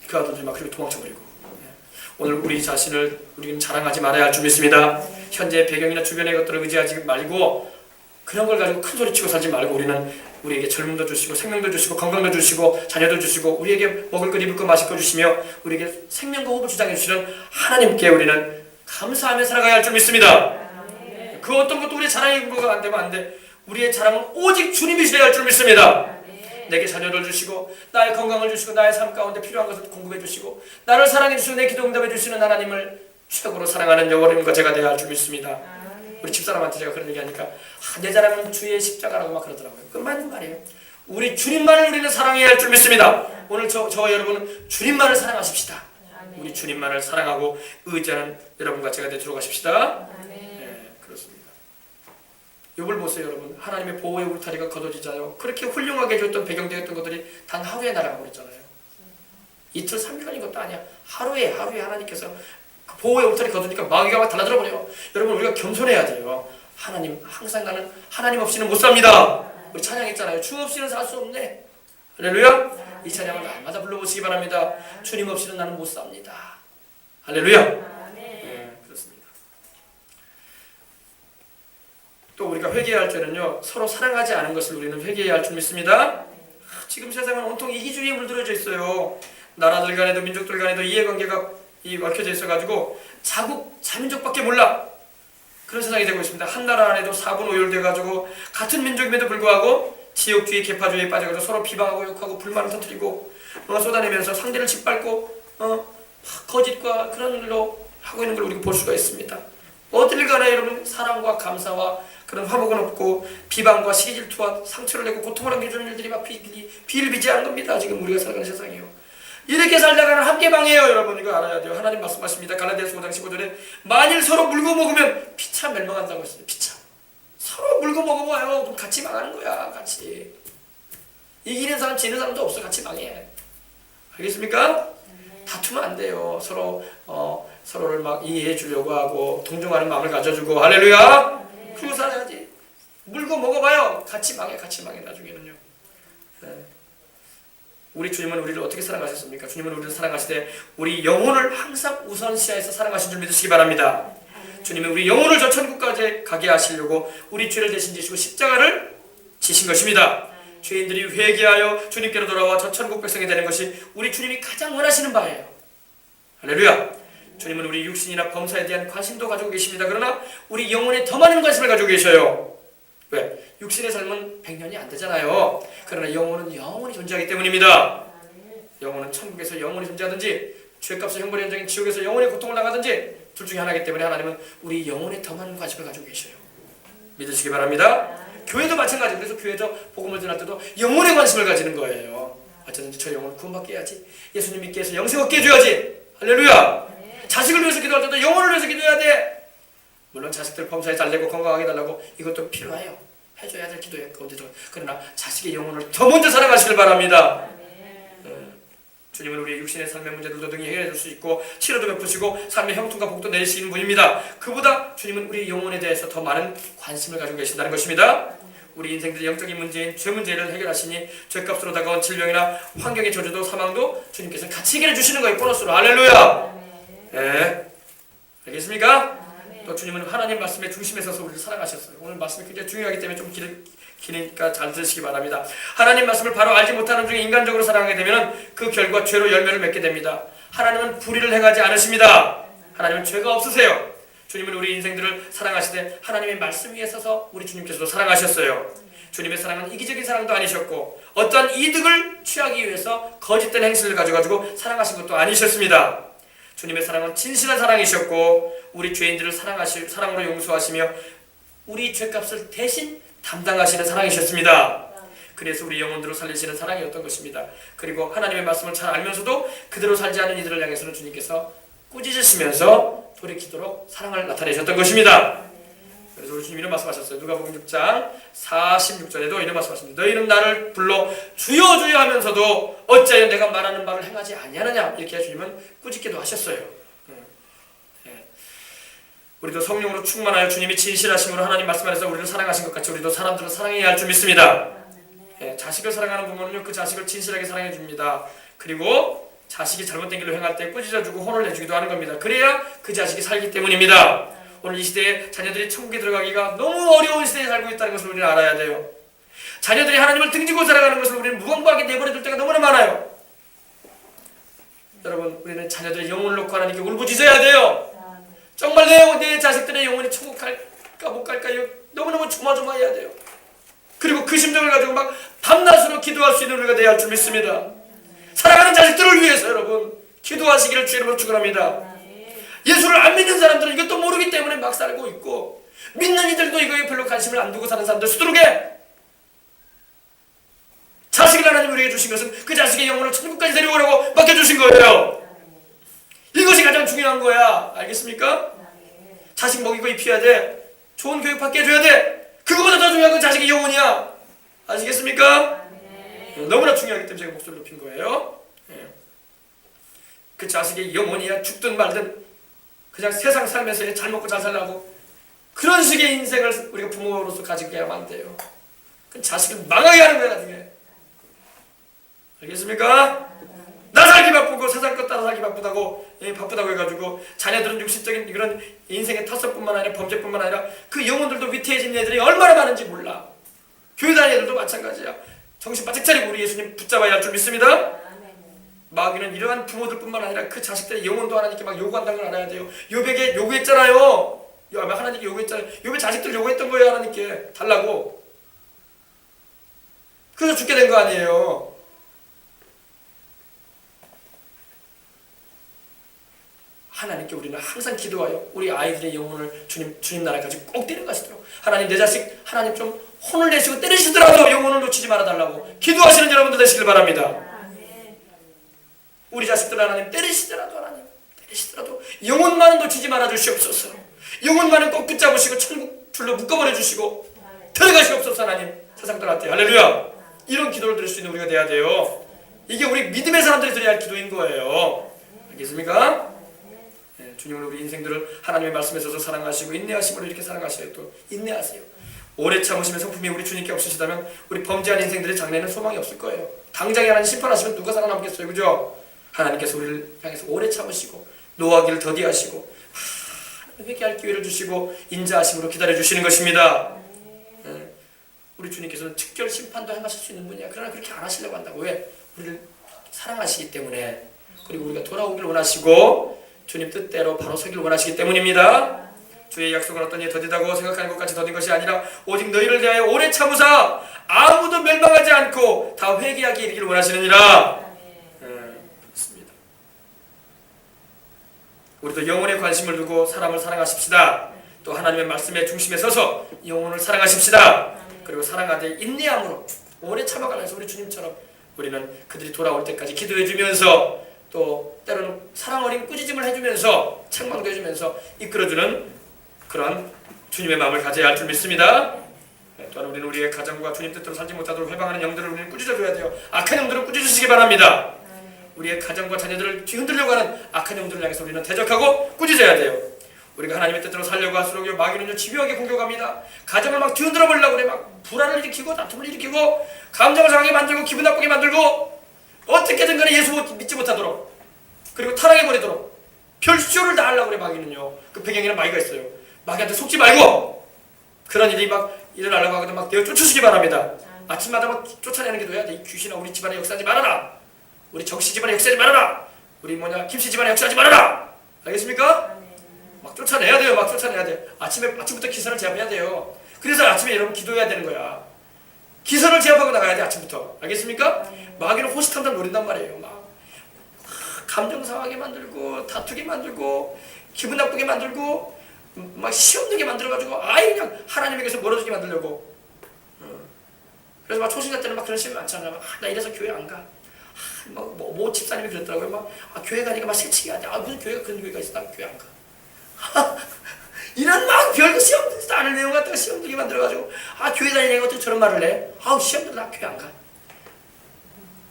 그 아들들이 막 그렇게 도망쳐버리고. 오늘 우리 자신을 우리는 자랑하지 말아야 할 줄 믿습니다. 현재의 배경이나 주변의 것들을 의지하지 말고 그런 걸 가지고 큰 소리치고 살지 말고 우리에게 젊음도 주시고 생명도 주시고 건강도 주시고 자녀도 주시고 우리에게 먹을 것 입을 것 마실 것 주시며 우리에게 생명과 호흡을 주장해 주시는 하나님께 우리는 감사하며 살아가야 할 줄 믿습니다. 그 어떤 것도 우리의 자랑의 근거가 안 되면 안 돼. 우리의 자랑은 오직 주님이셔야 할 줄 믿습니다. 내게 자녀를 주시고 나의 건강을 주시고 나의 삶 가운데 필요한 것을 공급해 주시고 나를 사랑해 주시고 내 기도 응답해 주시는 하나님을 최고로 사랑하는 여호와님과 제가 되어야 할 줄 믿습니다. 우리 집사람한테 제가 그런 얘기하니까 내 자랑은 주의 십자가라고 막 그러더라고요. 그 맞는 말이에요. 우리 주님만을 우리는 사랑해야 할 줄 믿습니다. 오늘 저와 여러분은 주님만을 사랑하십시다. 우리 주님만을 사랑하고 의지하는 여러분과 제가 되도록 하십시다. 네, 그렇습니다. 욥을 보세요, 여러분. 하나님의 보호의 울타리가 걷어지자요. 그렇게 훌륭하게 해줬던 배경되었던 것들이 단 하루에 날아가 버렸잖아요. 이틀 3일간인 것도 아니야. 하루에 하나님께서 그 보호의 울타리 거두니까 마귀가 막 달라들어 버려요. 여러분 우리가 겸손해야 돼요. 하나님 항상 나는 하나님 없이는 못 삽니다. 우리 찬양했잖아요. 주 없이는 살 수 없네. 할렐루야. 이 찬양을 날마다 불러보시기 바랍니다. 주님 없이는 나는 못 삽니다. 할렐루야. 그렇습니다. 또 우리가 회개해야 할 때는요, 서로 사랑하지 않은 것을 우리는 회개해야 할 줄 믿습니다. 지금 세상은 온통 이기주의에 물들어져 있어요. 나라들 간에도 민족들 간에도 이해관계가 얽혀져 있어가지고 자민족밖에 몰라. 그런 세상이 되고 있습니다. 한 나라 안에도 4분 오열돼가지고 같은 민족임에도 불구하고 지역주의, 계파주의에 빠져가지고 서로 비방하고 욕하고 불만을 터뜨리고 쏟아내면서 상대를 짓밟고 거짓과 그런 일로 하고 있는 걸 우리가 볼 수가 있습니다. 어딜 가나 여러분 사랑과 감사와 그런 화목은 없고 비방과 시기질투와 상처를 내고 고통을 안겨주는 일들이 막 비일비재한 겁니다. 지금 우리가 살아가는 세상이요. 이렇게 살다가는 함께 방해요. 여러분 이거 알아야 돼요. 하나님 말씀하십니다. 갈라디아서 5장 15절에 만일 서로 물고 먹으면 피차 멸망한다고 했어요. 피차. 서로 물고 먹어봐요. 그럼 같이 망하는 거야. 같이. 이기는 사람 지는 사람도 없어. 같이 망해. 알겠습니까? 다투면 안 돼요. 서로를 막 이해해 주려고 하고 동정하는 마음을 가져주고 할렐루야. 그러고 살아야지. 물고 먹어봐요. 같이 망해 나중에는요. 네. 우리 주님은 우리를 어떻게 사랑하셨습니까? 주님은 우리를 사랑하시되 우리 영혼을 항상 우선시하여서 사랑하신 줄 믿으시기 바랍니다. 주님은 우리 영혼을 저 천국까지 가게 하시려고 우리 죄를 대신 지시고 십자가를 지신 것입니다. 죄인들이 회개하여 주님께로 돌아와 저 천국 백성이 되는 것이 우리 주님이 가장 원하시는 바예요. 할렐루야. 주님은 우리 육신이나 범사에 대한 관심도 가지고 계십니다. 그러나 우리 영혼에 더 많은 관심을 가지고 계셔요. 왜? 육신의 삶은 100년이 안 되잖아요. 그러나 영혼은 영원히 존재하기 때문입니다. 영혼은 천국에서 영원히 존재하든지 죄값의 형벌의 현장인 지옥에서 영원히 고통을 당하든지 둘 중에 하나이기 때문에 하나님은 우리 영혼에 더 많은 관심을 가지고 계셔요. 믿으시기 바랍니다. 교회도 마찬가지. 그래서 교회에서 복음을 전할 때도 영혼에 관심을 가지는 거예요. 어쩌든지 저 영혼을 구원받게 해야지. 예수님 믿게 해서 영생 얻게 해줘야지. 할렐루야. 자식을 위해서 기도할 때도 영혼을 위해서 기도해야 돼. 물론 자식들 범사에 잘되고 건강하게 해달라고 이것도 필요해요. 해줘야 될 기도예요. 그러나 자식의 영혼을 더 먼저 사랑하시길 바랍니다. 주님은 우리의 육신의 삶의 문제들도 등히 해결해 줄 수 있고 치료도 베푸시고 삶의 형통과 복도 내리시는 분입니다. 그보다 주님은 우리 영혼에 대해서 더 많은 관심을 가지고 계신다는 것입니다. 우리 인생들의 영적인 문제인 죄 문제를 해결하시니 죄값으로 다가온 질병이나 환경의 저주도 사망도 주님께서 같이 해결해 주시는 거예요. 보너스로. 할렐루야. 네. 알겠습니까? 또 주님은 하나님 말씀의 중심에 서서 우리를 사랑하셨어요. 오늘 말씀이 굉장히 중요하기 때문에 좀 기니까 잘 들으시기 바랍니다. 하나님 말씀을 바로 알지 못하는 중에 인간적으로 사랑하게 되면 그 결과 죄로 열매를 맺게 됩니다. 하나님은 불의를 행하지 않으십니다. 하나님은 죄가 없으세요. 주님은 우리 인생들을 사랑하시되 하나님의 말씀 위에 서서 우리 주님께서도 사랑하셨어요. 주님의 사랑은 이기적인 사랑도 아니셨고 어떠한 이득을 취하기 위해서 거짓된 행실을 가져가지고 사랑하신 것도 아니셨습니다. 주님의 사랑은 진실한 사랑이셨고 우리 죄인들을 사랑으로 용서하시며 우리 죄값을 대신 담당하시는 사랑이셨습니다. 그래서 우리 영혼들을 살리시는 사랑이었던 것입니다. 그리고 하나님의 말씀을 잘 알면서도 그대로 살지 않은 이들을 향해서는 주님께서 꾸짖으시면서 돌이키도록 사랑을 나타내셨던 것입니다. 그래서 우리 주님 이런 말씀하셨어요. 누가복음 6장 46절에도 이런 말씀하십니다. 너희는 나를 불러 주여 주여 하면서도 어찌하여 내가 말하는 바를 행하지 아니하느냐. 이렇게 주님은 꾸짖기도 하셨어요. 우리도 성령으로 충만하여 주님이 진실하심으로 하나님 말씀 안에서 우리를 사랑하신 것 같이 우리도 사람들을 사랑해야 할 줄 믿습니다. 자식을 사랑하는 부모는요 그 자식을 진실하게 사랑해 줍니다. 그리고 자식이 잘못된 길로 행할 때 꾸짖어주고 혼을 내주기도 하는 겁니다. 그래야 그 자식이 살기 때문입니다. 오늘 이 시대에 자녀들이 천국에 들어가기가 너무 어려운 시대에 살고 있다는 것을 우리는 알아야 돼요. 자녀들이 하나님을 등지고 살아가는 것을 우리는 무방비하게 내버려둘 때가 너무나 많아요. 여러분 우리는 자녀들의 영혼을 놓고 하나님께 울부짖어야 돼요. 정말 내 자식들의 영혼이 천국 갈까 못 갈까요? 너무너무 조마조마해야 돼요. 그리고 그 심정을 가지고 막 밤낮으로 기도할 수 있는 우리가 되어야 할 줄 믿습니다. 사랑하는 자식들을 위해서 여러분 기도하시기를 주의 이름으로 축원합니다. 예수를 안 믿는 사람들은 이것도 모르기 때문에 막 살고 있고 믿는 이들도 이거에 별로 관심을 안 두고 사는 사람들 수두룩해. 자식을 하나님 우리에게 주신 것은 그 자식의 영혼을 천국까지 데려오라고 맡겨주신 거예요. 이것이 가장 중요한 거야. 알겠습니까? 자식 먹이고 입혀야 돼. 좋은 교육 받게 해줘야 돼. 그거보다 더 중요한 건 자식의 영혼이야. 아시겠습니까? 너무나 중요하기 때문에 제가 목소리를 높인 거예요. 그 자식의 영혼이야 죽든 말든 그냥 세상 살면서 잘 먹고 잘 살라고 그런 식의 인생을 우리가 부모로서 가지고 야만 안 돼요. 그 자식을 망하게 하는 거야 나중에. 알겠습니까? 나 살기 바쁘고 세상 것 따라 살기 바쁘다고 바쁘다고 해가지고 자녀들은 육신적인 그런 인생의 탓성뿐만 아니라 범죄뿐만 아니라 그 영혼들도 위태해진 애들이 얼마나 많은지 몰라. 교회 다니는 애들도 마찬가지야. 정신 바짝 차리고 우리 예수님 붙잡아야 할 줄 믿습니다. 마귀는 이러한 부모들뿐만 아니라 그 자식들의 영혼도 하나님께 막 요구한다는 걸 알아야 돼요. 욥에게 요구했잖아요. 하나님께 요구했잖아요. 욥의 자식들 요구했던 거예요. 하나님께 달라고. 그래서 죽게 된 거 아니에요. 하나님께 우리는 항상 기도하여 우리 아이들의 영혼을 주님 나라까지 꼭 데려가시도록 하나님 내 자식 하나님 좀 혼을 내시고 때리시더라도 영혼을 놓치지 말아달라고 기도하시는 여러분들 되시길 바랍니다. 우리 자식들 하나님 때리시더라도 하나님 때리시더라도 영혼만은 놓치지 말아 주시옵소서. 영혼만은 꼭 붙잡으시고 천국 불로 묶어버려 주시고 데려가시옵소서. 하나님 세상 떠났대. 할렐루야. 이런 기도를 드릴 수 있는 우리가 돼야 돼요. 이게 우리 믿음의 사람들이 드려야 할 기도인 거예요. 알겠습니까? 주님은 우리 인생들을 하나님의 말씀에 서서 사랑하시고 인내하심으로 이렇게 사랑하셔요. 또 인내하세요. 오래 참으시면 성품이 우리 주님께 없으시다면 우리 범죄한 인생들의 장래는 소망이 없을 거예요. 당장에 하나님 심판하시면 누가 살아남겠어요. 그죠? 하나님께서 우리를 향해서 오래 참으시고 노하기를 더디하시고 회개할 기회를 주시고 인자하심으로 기다려주시는 것입니다. 우리 주님께서는 특별 심판도 행하실 수 있는 분이야. 그러나 그렇게 안 하시려고 한다고. 왜? 우리를 사랑하시기 때문에. 그리고 우리가 돌아오길 원하시고 주님 뜻대로 바로 서길 원하시기 때문입니다. 주의 약속은 어떤 일 더디다고 생각하는 것까지 더딘 것이 아니라 오직 너희를 대하여 오래 참으사 아무도 멸망하지 않고 다 회개하게 이르기를 원하시느니라. 그렇습니다. 우리도 영혼에 관심을 두고 사람을 사랑하십시다. 또 하나님의 말씀의 중심에 서서 영혼을 사랑하십시다. 그리고 사랑하되 인내함으로 오래 참아가면서 우리 주님처럼 우리는 그들이 돌아올 때까지 기도해주면서 또 때로는 사랑 어린 꾸짖음을 해주면서 책망도 해주면서 이끌어주는 그런 주님의 마음을 가져야 할 줄 믿습니다. 또한 우리는 우리의 가정과 주님 뜻대로 살지 못하도록 회방하는 영들을 우리는 꾸짖어줘야 돼요. 악한 영들을 꾸짖으시기 바랍니다. 우리의 가정과 자녀들을 뒤흔들려고 하는 악한 영들을 향해서 우리는 대적하고 꾸짖어야 돼요. 우리가 하나님의 뜻대로 살려고 할수록 마귀는 집요하게 공격합니다. 가정을 막 뒤흔들어 버리려고 그래. 막 불안을 일으키고 다툼을 일으키고 감정을 상하게 만들고 기분 나쁘게 만들고 어떻게든 간에 예수 믿지 못하도록 그리고 타락해버리도록 별쇼를 다 하려고 그래. 마귀는요. 그 배경에는 마귀가 있어요. 마귀한테 속지 말고 그런 일이 막 일어나려고 하거든 막 내어 쫓으시기 바랍니다. 아침마다 막 쫓아내는 기도해야 돼. 이 귀신아 우리 집안에 역사하지 말아라. 우리 정씨 집안에 역사하지 말아라. 우리 김씨 집안에 역사하지 말아라. 알겠습니까? 막 쫓아내야 돼요. 막 쫓아내야 돼. 아침부터 기선을 제압해야 돼요. 그래서 아침에 여러분 기도해야 되는 거야. 기선을 제압하고 나가야 돼. 아침부터. 알겠습니까? 마귀는 호시탐탐 노린단 말이에요. 막 감정 상하게 만들고 다투게 만들고 기분 나쁘게 만들고 막 시험되게 만들어가지고 아예 그냥 하나님에게서 멀어지게 만들려고. 그래서 막 초신자 때는 막 그런 시험이 많잖아요. 나 이래서 교회 안 가. 뭐 집사님이 그랬더라고요. 막 교회 가니까 막 새치기 하대. 무슨 교회가 그런 교회가 있어. 나 교회 안 가. 이런 막 별거 시험 듣지도 않을 내용 갖다가 시험 들게 만들어가지고 교회 다니는 거 어떻게 저런 말을 해? 시험 들어 나 교회 안 가.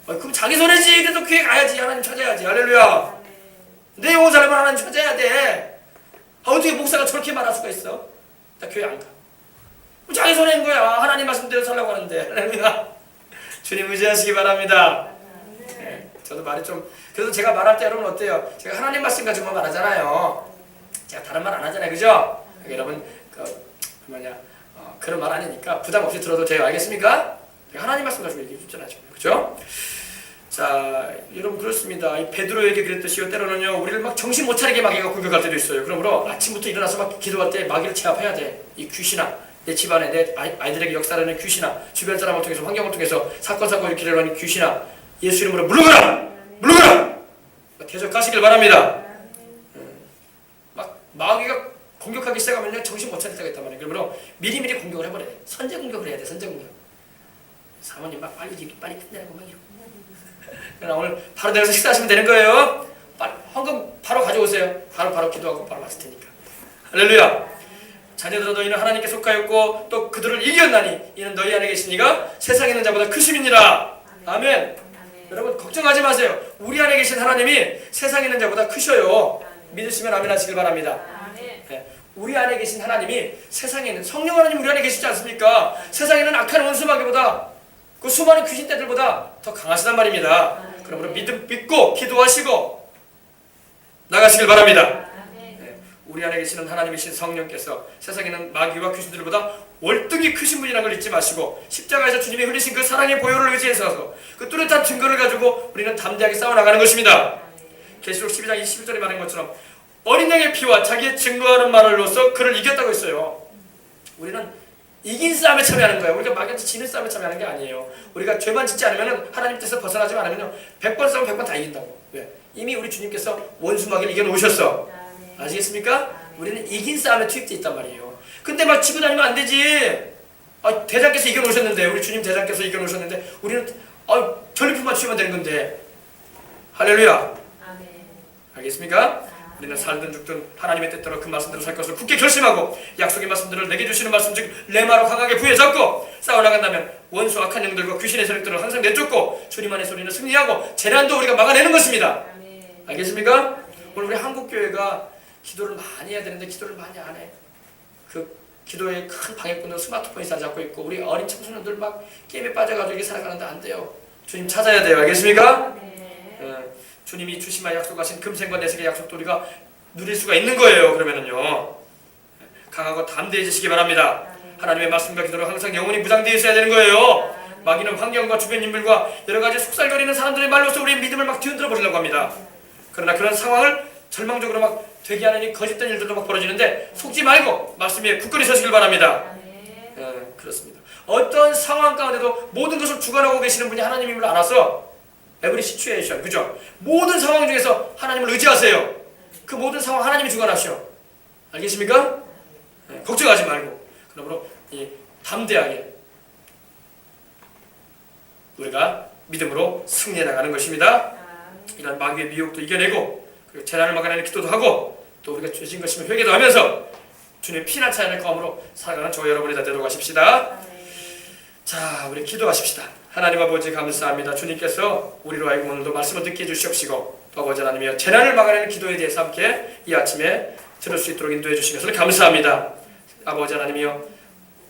그럼 자기 손해지. 그래도 교회 가야지. 하나님 찾아야지. 할렐루야. 내 영혼 살려면 하나님 찾아야 돼. 어떻게 목사가 저렇게 말할 수가 있어? 나 교회 안 가. 자기 손해인 거야. 하나님 말씀대로 살라고 하는데. 할렐루야. 주님 의지하시기 바랍니다. 네, 저도 말이 좀 그래도 제가 말할 때 여러분 어때요? 제가 하나님 말씀 가지고만 말하잖아요. 제가 다른 말 안 하잖아요. 그죠? 여러분 그런 말 아니니까 부담 없이 들어도 돼요. 알겠습니까? 제가 하나님 말씀 가지고 얘기해 줬잖아요. 그죠? 자, 여러분 그렇습니다. 이 베드로에게 그랬듯이요. 때로는요. 우리를 막 정신 못 차리게 마귀가 공격할 때도 있어요. 그러므로 아침부터 일어나서 막 기도할 때 마귀를 제압해야 돼. 이 귀신아, 내 집안에 내 아이들에게 역사하는 귀신아, 주변 사람을 통해서 환경을 통해서 사건 사고 일으키려고 하는 귀신아, 예수 이름으로 물러가라! 물러가라! 대적하시길 바랍니다. 막 마귀가 공격하기 시작하면요. 정신 못 차릴 때가 있단 말이에요. 그러므로 미리미리 공격을 해버려야 돼. 선제 공격을 해야 돼. 선제 공격. 사모님 막 빨리 끝내라고 막 이러고. 그러나 오늘 바로 내려서 식사하시면 되는 거예요. 헌금 바로 가져오세요. 바로 기도하고 바로 마실 테니까. 할렐루야. 자녀들아 너희는 하나님께 속하였고 또 그들을 이겼나니 이는 너희 안에 계시니가 세상에 있는 자보다 크심이니라. 아멘. 여러분 걱정하지 마세요. 우리 안에 계신 하나님이 세상에 있는 자보다 크셔요. 믿으시면 아멘 하시길 바랍니다. 네. 우리 안에 계신 하나님이 세상에 있는 성령 하나님 우리 안에 계시지 않습니까? 세상에 있는 악한 원수마귀보다 그 수많은 귀신떼들보다 더 강하시단 말입니다. 그러므로 믿고 기도하시고 나가시길 바랍니다. 네. 우리 안에 계시는 하나님이신 성령께서 세상에 있는 마귀와 귀신들보다 월등히 크신 분이라는 걸 잊지 마시고 십자가에서 주님이 흘리신 그 사랑의 보혈을 의지해서 그 뚜렷한 증거를 가지고 우리는 담대하게 싸워나가는 것입니다. 계시록 12장 21절에 말한 것처럼 어린 양의 피와 자기의 증거하는 말로써 그를 이겼다고 했어요. 우리는 이긴 싸움에 참여하는 거예요. 우리가 마귀한테 지는 싸움에 참여하는 게 아니에요. 우리가 죄만 짓지 않으면 하나님 뜻에서 벗어나지 않으면 100번 싸우면 100번 다 이긴다고. 왜? 이미 우리 주님께서 원수 마귀를 이겨놓으셨어. 아시겠습니까? 우리는 이긴 싸움에 투입되어 있단 말이에요. 근데 막 치고 다니면 안 되지. 대장께서 이겨놓으셨는데, 우리 주님 대장께서 이겨놓으셨는데 우리는 전리품만 취하면 되는 건데. 할렐루야. 알겠습니까? 우리는 살든 죽든 하나님의 뜻대로 그 말씀대로 살 것을 굳게 결심하고 약속의 말씀들을 내게 주시는 말씀 즉 레마로 강하게 부여잡고 싸워나간다면 원수 악한 영들과 귀신의 세력들을 항상 내쫓고 주님 안에서 우리는 승리하고 재난도 우리가 막아내는 것입니다. 알겠습니까? 오늘 우리 한국교회가 기도를 많이 해야 되는데 기도를 많이 안 해. 그 기도의 큰 방해꾼으로 스마트폰이 사잡고 있고 우리 어린 청소년들 막 게임에 빠져가지고 이게 살아가는데 안 돼요. 주님 찾아야 돼요. 알겠습니까? 주님이 주시마 약속하신 금생과 내색의 약속도 우리가 누릴 수가 있는 거예요. 그러면은요 강하고 담대해지시기 바랍니다. 하나님의 말씀과 기도로 항상 영혼이 무장되어 있어야 되는 거예요. 마귀는 환경과 주변 인물과 여러 가지 속살거리는 사람들의 말로서 우리의 믿음을 막 뒤흔들어 버리려고 합니다. 그러나 그런 상황을 절망적으로 막 되게 하는 이 거짓된 일들도 막 벌어지는데 속지 말고 말씀 위에 굳건히 서시길 바랍니다. 그렇습니다. 어떤 상황 가운데도 모든 것을 주관하고 계시는 분이 하나님임을 알아서 every situation, 그죠? 모든 상황 중에서 하나님을 의지하세요. 그 모든 상황 하나님이 주관하셔. 알겠습니까? 걱정하지 말고 그러므로 담대하게 우리가 믿음으로 승리해 나가는 것입니다. 이런 마귀의 미혹도 이겨내고 그리고 재난을 막아내는 기도도 하고 또 우리가 죄진 것이면 회개도 하면서 주님의 피난 차연을 거함으로 살아가는 저와 여러분이 다 되도록 하십시다. 자, 우리 기도하십시다. 하나님 아버지 감사합니다. 주님께서 우리로 하여금 오늘도 말씀을 듣게 해주시옵시고 또 아버지 하나님이여 재난을 막아내는 기도에 대해서 함께 이 아침에 들을 수 있도록 인도해 주신 것을 감사합니다. 아버지 하나님이여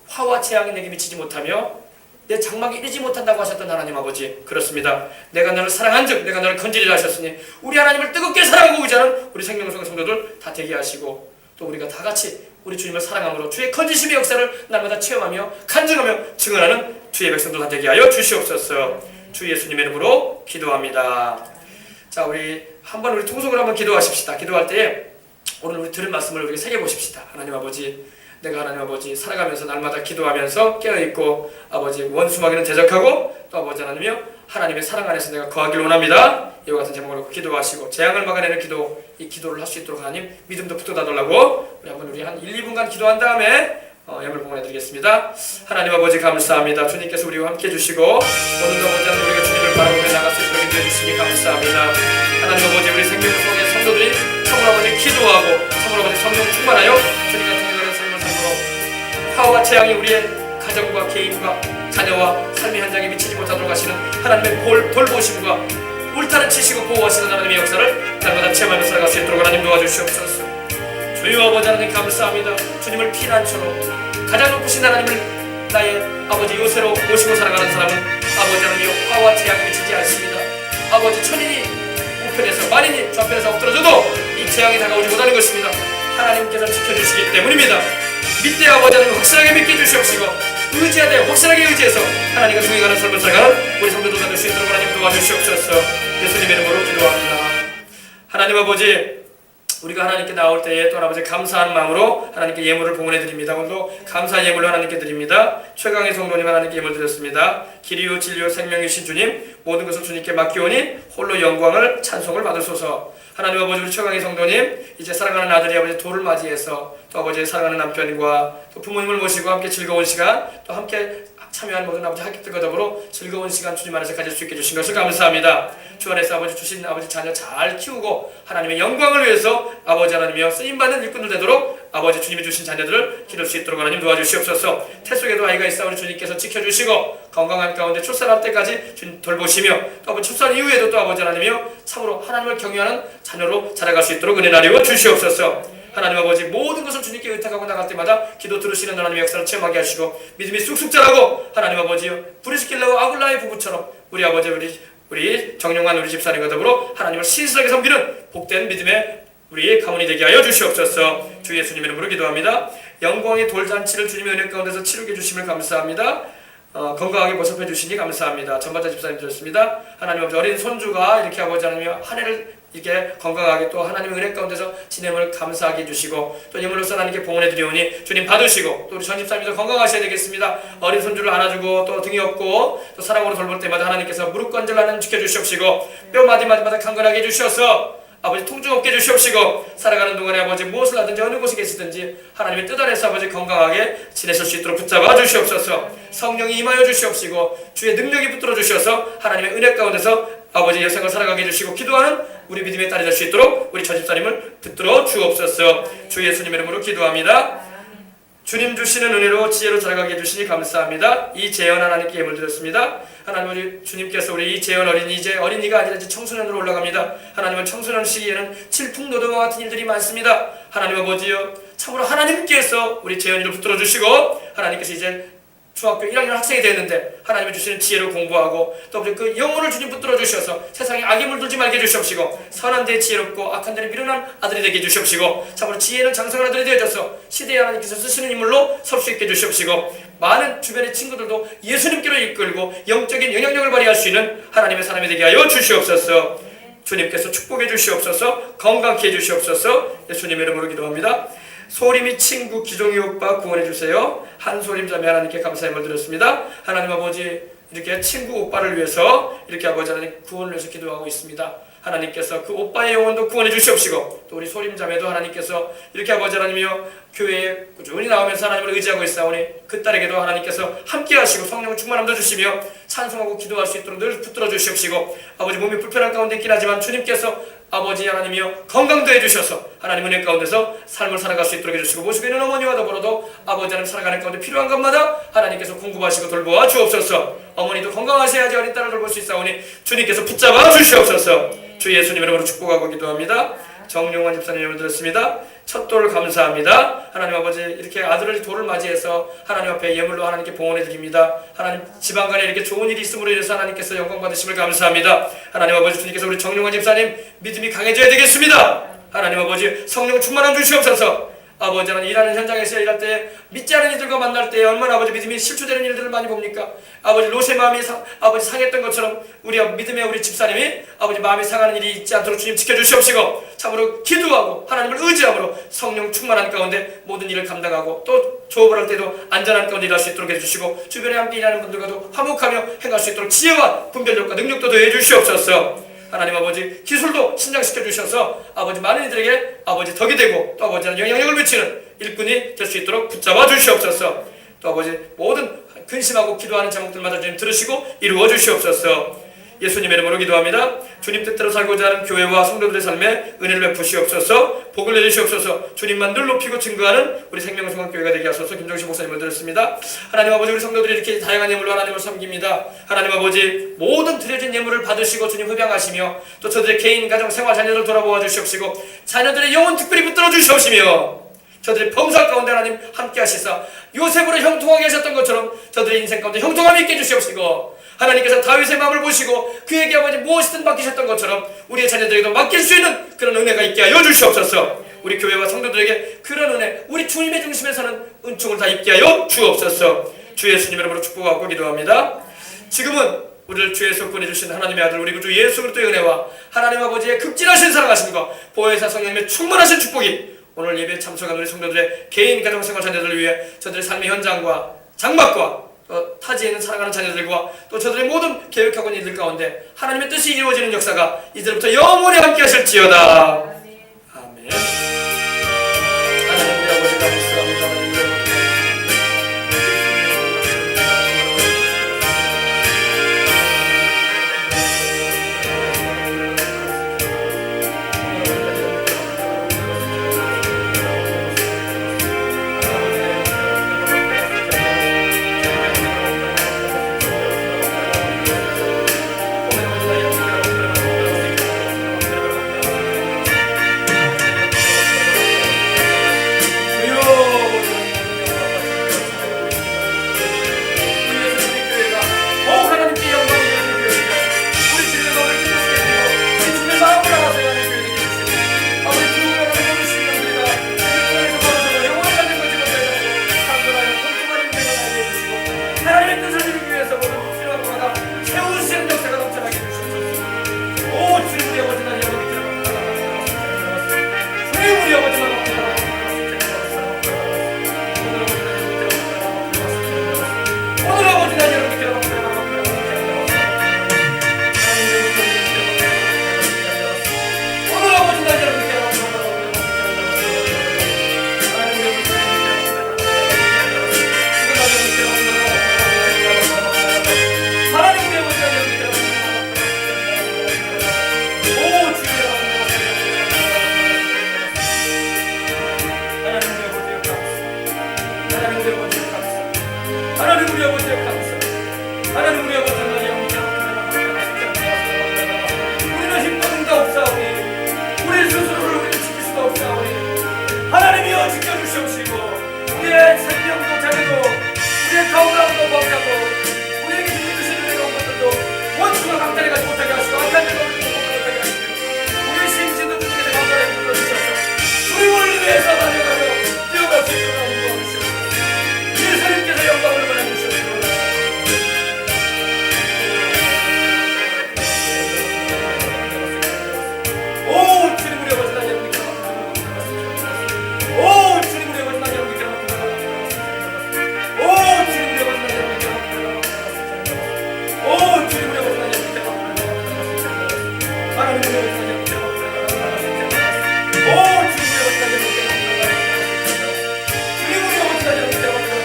화와 재앙이 내게 미치지 못하며 내 장막에 이르지 못한다고 하셨던 하나님 아버지 그렇습니다. 내가 너를 사랑한즉 내가 너를 건지리라 하셨으니 우리 하나님을 뜨겁게 사랑하고 의지하는 우리 생명성의 성도들 다 되게 하시고 또 우리가 다 같이 우리 주님을 사랑함으로 주의 건지심의 역사를 날마다 체험하며 간증하며 증언하는 주의 백성들 다 되게 하여 주시옵소서. 주 예수님의 이름으로 기도합니다. 자, 우리 한번 우리 통속으로 한번 기도하십시다. 기도할 때에 오늘 우리 들은 말씀을 우리가 새겨보십시다. 하나님 아버지, 내가 하나님 아버지 살아가면서 날마다 기도하면서 깨어있고 아버지 원수마귀는 대적하고 또 아버지 하나님이여 하나님의 사랑 안에서 내가 거하길 원합니다. 이와 같은 제목을 놓고 기도하시고 재앙을 막아내는 기도, 이 기도를 할 수 있도록 하나님 믿음도 붙어다달라고 우리 한 1, 2분간 기도한 다음에 예물 봉헌해드리겠습니다. 하나님 아버지 감사합니다. 주님께서 우리와 함께 해주시고 오늘도 아버지 하나님 우리가 주님을 바라보며 나갈 수 있도록 인도해 주시니 감사합니다. 하나님 아버지 우리 생명속의 성도들이 성을 아버지 기도하고 성을 아버지 성령 충만하여 주님 같은 은혜를 삶을 삶으로 화와 재앙이 우리의 가정과 개인과 자녀와 삶의 현장에 미치지 못하도록 하시는 하나님의 돌보심과 울타를 치시고 보호하시는 하나님의 역사를 날마다 체험하며 살아갈 수 있도록 하나님 도와주시옵소서. 주여 아버지 하나님 감사합니다. 주님을 피난처로 가장 높으신 하나님을 나의 아버지 요새로 모시고 살아가는 사람은 아버지 하나님이 화와 재앙이 미치지 않습니다. 아버지 천인이 우편에서 만인이 좌편에서 엎드러져도 이 재앙이 다가오지 못하는 것입니다. 하나님께서 지켜주시기 때문입니다. 믿되 아버지 하나님 확실하게 믿게 주시옵시고 의지하되 확실하게 의지해서 하나님과 동행하는 삶을 살아가는 우리 성도들 될 수 있도록 하나님 도와주시옵소서. 예수님의 이름으로 기도합니다. 하나님 아버지 우리가 하나님께 나올 때에 또 아버지 감사한 마음으로 하나님께 예물을 봉헌해 드립니다. 오늘도 감사의 예물로 하나님께 드립니다. 최강의 성도님 하나님께 예물 드렸습니다. 길이요 진리요 생명이신 주님 모든 것을 주님께 맡기오니 홀로 영광을 찬송을 받으소서. 하나님 아버지 우리 최강의 성도님 이제 사랑하는 아들이 아버지 돌을 맞이해서 또 아버지 사랑하는 남편과 또 부모님을 모시고 함께 즐거운 시간 또 함께 참여한 모든 아버지 학객들과 더불어 즐거운 시간 주님 안에서 가질 수 있게 해주신 것을 감사합니다. 주 안에서 아버지 주신 아버지 자녀 잘 키우고 하나님의 영광을 위해서 아버지 하나님이여 쓰임받는 일꾼들 되도록 아버지 주님이 주신 자녀들을 기를 수 있도록 하나님 도와주시옵소서. 태 속에도 아이가 있어 우리 주님께서 지켜주시고 건강한 가운데 출산할 때까지 주님 돌보시며 또 아버지 출산 이후에도 또 아버지 하나님이여 참으로 하나님을 경외하는 자녀로 자라갈 수 있도록 은혜 나리워 주시옵소서. 하나님 아버지 모든 것을 주님께 의탁하고 나갈 때마다 기도 들으시는 하나님의 역사를 체험하게 하시고 믿음이 쑥쑥 자라고 하나님 아버지여 브리스길라와 아굴라의 부부처럼 우리 아버지 우리 정용한 우리 집사님과 더불어 하나님을 신실하게 섬기는 복된 믿음의 우리 가문이 되게 하여 주시옵소서. 주 예수님 이름으로 기도합니다. 영광의 돌잔치를 주님의 은혜 가운데서 치르게 해주심을 감사합니다. 건강하게 보살펴 주시니 감사합니다. 전반자 집사님 드렸습니다. 하나님 아버지 어린 손주가 이렇게 아버지 하나님 한 해를 이렇게 건강하게 또 하나님의 은혜 가운데서 지냄을 감사하게 해주시고 또 예물로서 하나님께 봉헌해 드리오니 주님 받으시고 또 우리 전 집사님도 건강하셔야 되겠습니다. 어린 손주를 안아주고 또 등이 없고 또 사랑으로 돌볼 때마다 하나님께서 무릎 관절 하나님 지켜주시옵시고 뼈 마디마디마다 강건하게 해주셔서 아버지 통증 없게 해주시옵시고 살아가는 동안에 아버지 무엇을 하든지 어느 곳에 계시든지 하나님의 뜻 안에서 아버지 건강하게 지내실 수 있도록 붙잡아 주시옵소서. 성령이 임하여 주시옵시고 주의 능력이 붙들어 주셔서 하나님의 은혜 가운데서 아버지 여생을 살아가게 해주시고 기도하는 우리 믿음의 딸이 될 수 있도록 우리 전 집사님을 붙들어 주옵소서. 주 예수님 이름으로 기도합니다. 주님 주시는 은혜로 지혜로 자라가게 해주시니 감사합니다. 이 재현 하나님께 예물 드렸습니다. 하나님 우리 주님께서 우리 이 재현 어린이 이제 어린이가 아니라 이제 청소년으로 올라갑니다. 하나님은 청소년 시기에는 질풍노도와 같은 일들이 많습니다. 하나님 아버지여 참으로 하나님께서 우리 재현이를 붙들어 주시고 하나님께서 이제 중학교 1학년 학생이 되었는데 하나님이 주시는 지혜를 공부하고 또 그 영혼을 주님 붙들어 주셔서 세상에 악에 물들지 말게 해주시옵시고 선한 데에 지혜롭고 악한 데는 미련한 아들이 되게 해주시옵시고 참으로 지혜는 장성한 아들이 되어져서 시대에 하나님께서 쓰시는 인물로 설 수 있게 해주시옵시고 많은 주변의 친구들도 예수님께로 이끌고 영적인 영향력을 발휘할 수 있는 하나님의 사람이 되게 하여 주시옵소서. 주님께서 축복해 주시옵소서. 건강케 해주시옵소서. 예수님의 이름으로 기도합니다. 소림이 친구 기종이 오빠 구원해 주세요. 한소림 자매 하나님께 감사의 말 드렸습니다. 하나님 아버지 이렇게 친구 오빠를 위해서 이렇게 아버지 하나님 구원을 위해서 기도하고 있습니다. 하나님께서 그 오빠의 영혼도 구원해 주시옵시고 또 우리 소림 자매도 하나님께서 이렇게 아버지 하나님이여 교회에 꾸준히 나오면서 하나님을 의지하고 있사오니 그 딸에게도 하나님께서 함께 하시고 성령을 충만함도 주시며 찬송하고 기도할 수 있도록 늘 붙들어 주시옵시고 아버지 몸이 불편한 가운데 있긴 하지만 주님께서 아버지 하나님이여 건강도 해주셔서 하나님 은혜 가운데서 삶을 살아갈 수 있도록 해주시고 모시고 있는 어머니와 더불어도 아버지 하나님 살아가는 가운데 필요한 것마다 하나님께서 공급하시고 돌보아 주옵소서. 어머니도 건강하셔야지 어린 딸을 돌볼 수 있사오니 주님께서 붙잡아 주시옵소서. 주 예수님 이름으로 축복하고 기도합니다. 정용환 집사님 이름을 드렸습니다. 첫 돌을 감사합니다. 하나님 아버지 이렇게 아들을 돌을 맞이해서 하나님 앞에 예물로 하나님께 봉헌해 드립니다. 하나님 지방간에 이렇게 좋은 일이 있음으로 인해서 하나님께서 영광 받으심을 감사합니다. 하나님 아버지 주님께서 우리 정용환 집사님 믿음이 강해져야 되겠습니다. 하나님 아버지 성령 충만함 주시옵소서. 아버지 하나님 일하는 현장에서 일할 때 믿지 않은 이들과 만날 때 얼마나 아버지 믿음이 실추되는 일들을 많이 봅니까? 아버지 롯의 마음이 아버지 상했던 것처럼 우리 믿음의 우리 집사님이 아버지 마음이 상하는 일이 있지 않도록 주님 지켜주시옵시고 참으로 기도하고 하나님을 의지함으로 성령 충만한 가운데 모든 일을 감당하고 또 조업을 할 때도 안전한 가운데 일할 수 있도록 해주시고 주변에 함께 일하는 분들과도 화목하며 행할 수 있도록 지혜와 분별력과 능력도 더해 주시옵소서. 하나님 아버지 기술도 신장시켜 주셔서 아버지 많은 이들에게 아버지 덕이 되고 또 아버지는 영향력을 미치는 일꾼이 될 수 있도록 붙잡아 주시옵소서. 또 아버지 모든 근심하고 기도하는 제목들마다 주님 들으시고 이루어 주시옵소서. 예수님의 이름으로 기도합니다. 주님 뜻대로 살고자 하는 교회와 성도들의 삶에 은혜를 베푸시옵소서. 복을 내주시옵소서. 주님만 늘 높이고 증거하는 우리 생명성학교회가 되게 하소서. 김정식 목사님을 드렸습니다. 하나님 아버지 우리 성도들이 이렇게 다양한 예물로 하나님을 섬깁니다. 하나님 아버지 모든 드려진 예물을 받으시고 주님 흡양하시며 또 저들의 개인 가정 생활 자녀들 돌아보아 주시옵시고 자녀들의 영혼 특별히 붙들어 주시옵시며 저들의 범사 가운데 하나님 함께 하시사 요셉으로 형통하게 하셨던 것처럼 저들의 인생 가운데 형통함이 있게 해주시옵시고 하나님께서 다윗의 마음을 보시고 그에게 아버지 무엇이든 맡기셨던 것처럼 우리의 자녀들에게도 맡길 수 있는 그런 은혜가 있게 하여 주시옵소서. 우리 교회와 성도들에게 그런 은혜 우리 주님의 중심에 서는 은총을 다 입게 하여 주옵소서. 주 예수님 이름으로 축복하고 기도합니다. 지금은 우리를 주에서 보내주신 하나님의 아들 우리 구주 예수 그리스도의 은혜와 하나님 아버지의 극진하신 사랑하심과 보혜사 성령님의 충만하신 축복이 오늘 예배에 참석한 우리 성도들의 개인 가정생활 자녀들을 위해 저들의 삶의 현장과 장막과 또 타지에 있는 사랑하는 자녀들과 또 저들의 모든 계획하고 있는 이들 가운데 하나님의 뜻이 이루어지는 역사가 이제부터 영원히 함께 하실지어다. 아멘. 하나님 우리 아버지 감사합니다. 하나님 우리 아버지 감사합니다. 하나님 우리 아버지 우리는 힘도 능도 없사오니 우리 스스로를 우리를 지킬 수도 없사오니 하나님이여 지켜주시옵시고 우리의 생명도 자녀도 우리의 건강도 법자도 우리에게 주신 은혜로운 것들도 원수가 강탈해가지 못하게 하시고 악한 자가 우리를 못하게 하시고 우리의 심신도 주님께 감사를 불러주셔서 주님을 위해서 달려가며 뛰어갈 수 있도록 도와주시옵소서. 예수님께서 영광을 받아주시옵소서. 오 주님 우리 아버지 하나님 여러분께 오 주님 우리 아버지 하나님 여러분께 오 주님 우리 아버지 하나님 여러분께 오 주님 우리 아버지 하나님 여러분께 하나님 우리 아버지 하나님 여러분께 오 주님 우리 아버지 하나님 여러분께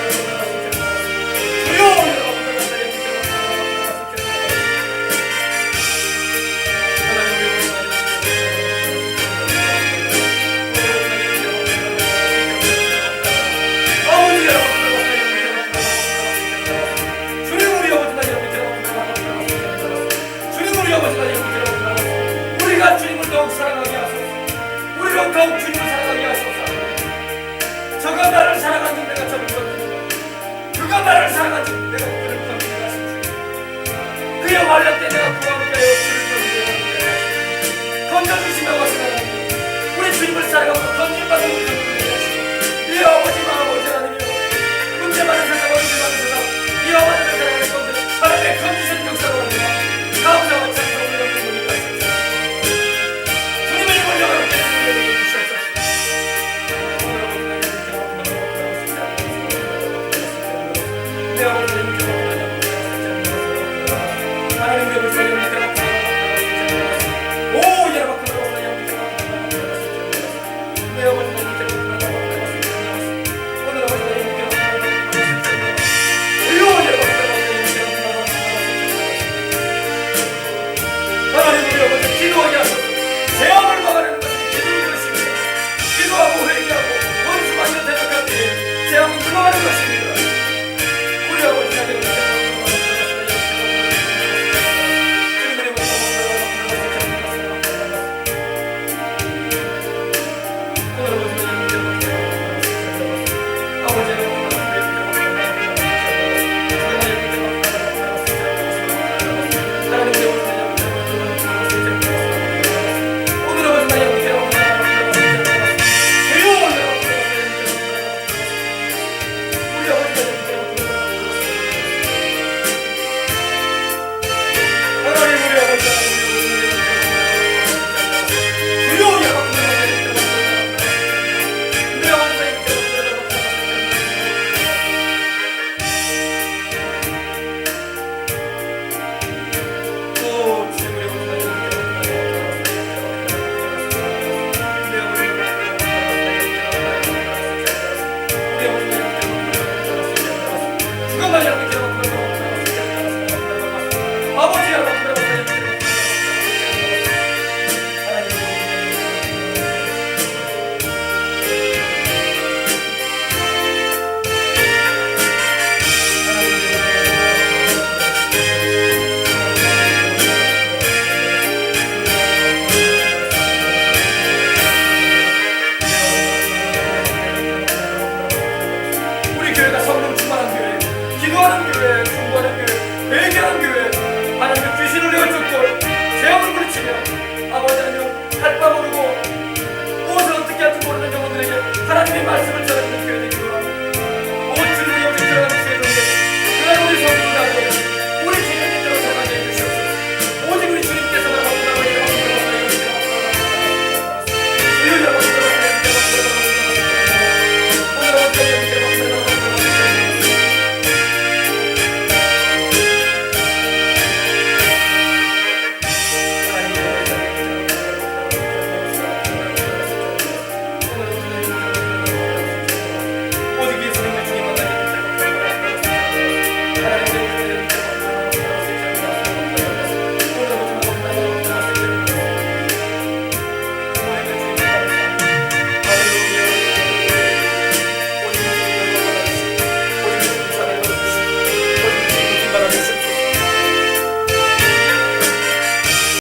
주님 우리 아버지 하나님 여러분께 주여 우리 아버지 하나님 우리가 주님을 더욱 사랑하게 하소서. 우리로 더욱 주님을 사랑하게 하소서. 저가 나를 사랑한 줄 내가 저를 건드리고 그가 나를 사랑한 줄 내가 그를 건드리게 하소서. 그의 환난 때 내가 구하는 자여 그를 건드리게 하소서. 건져주시며 하시나니 우리 주님을 사랑하고 건진받은 우리 건드리게 하시고 이 아버지와 아버지 하나님이여 문제 많은 세상 문제 많은 세상 이 아버지를 사랑하는 건들 하나님의 건지시는 역사로 합니다. 감사와 찬송 내 아버지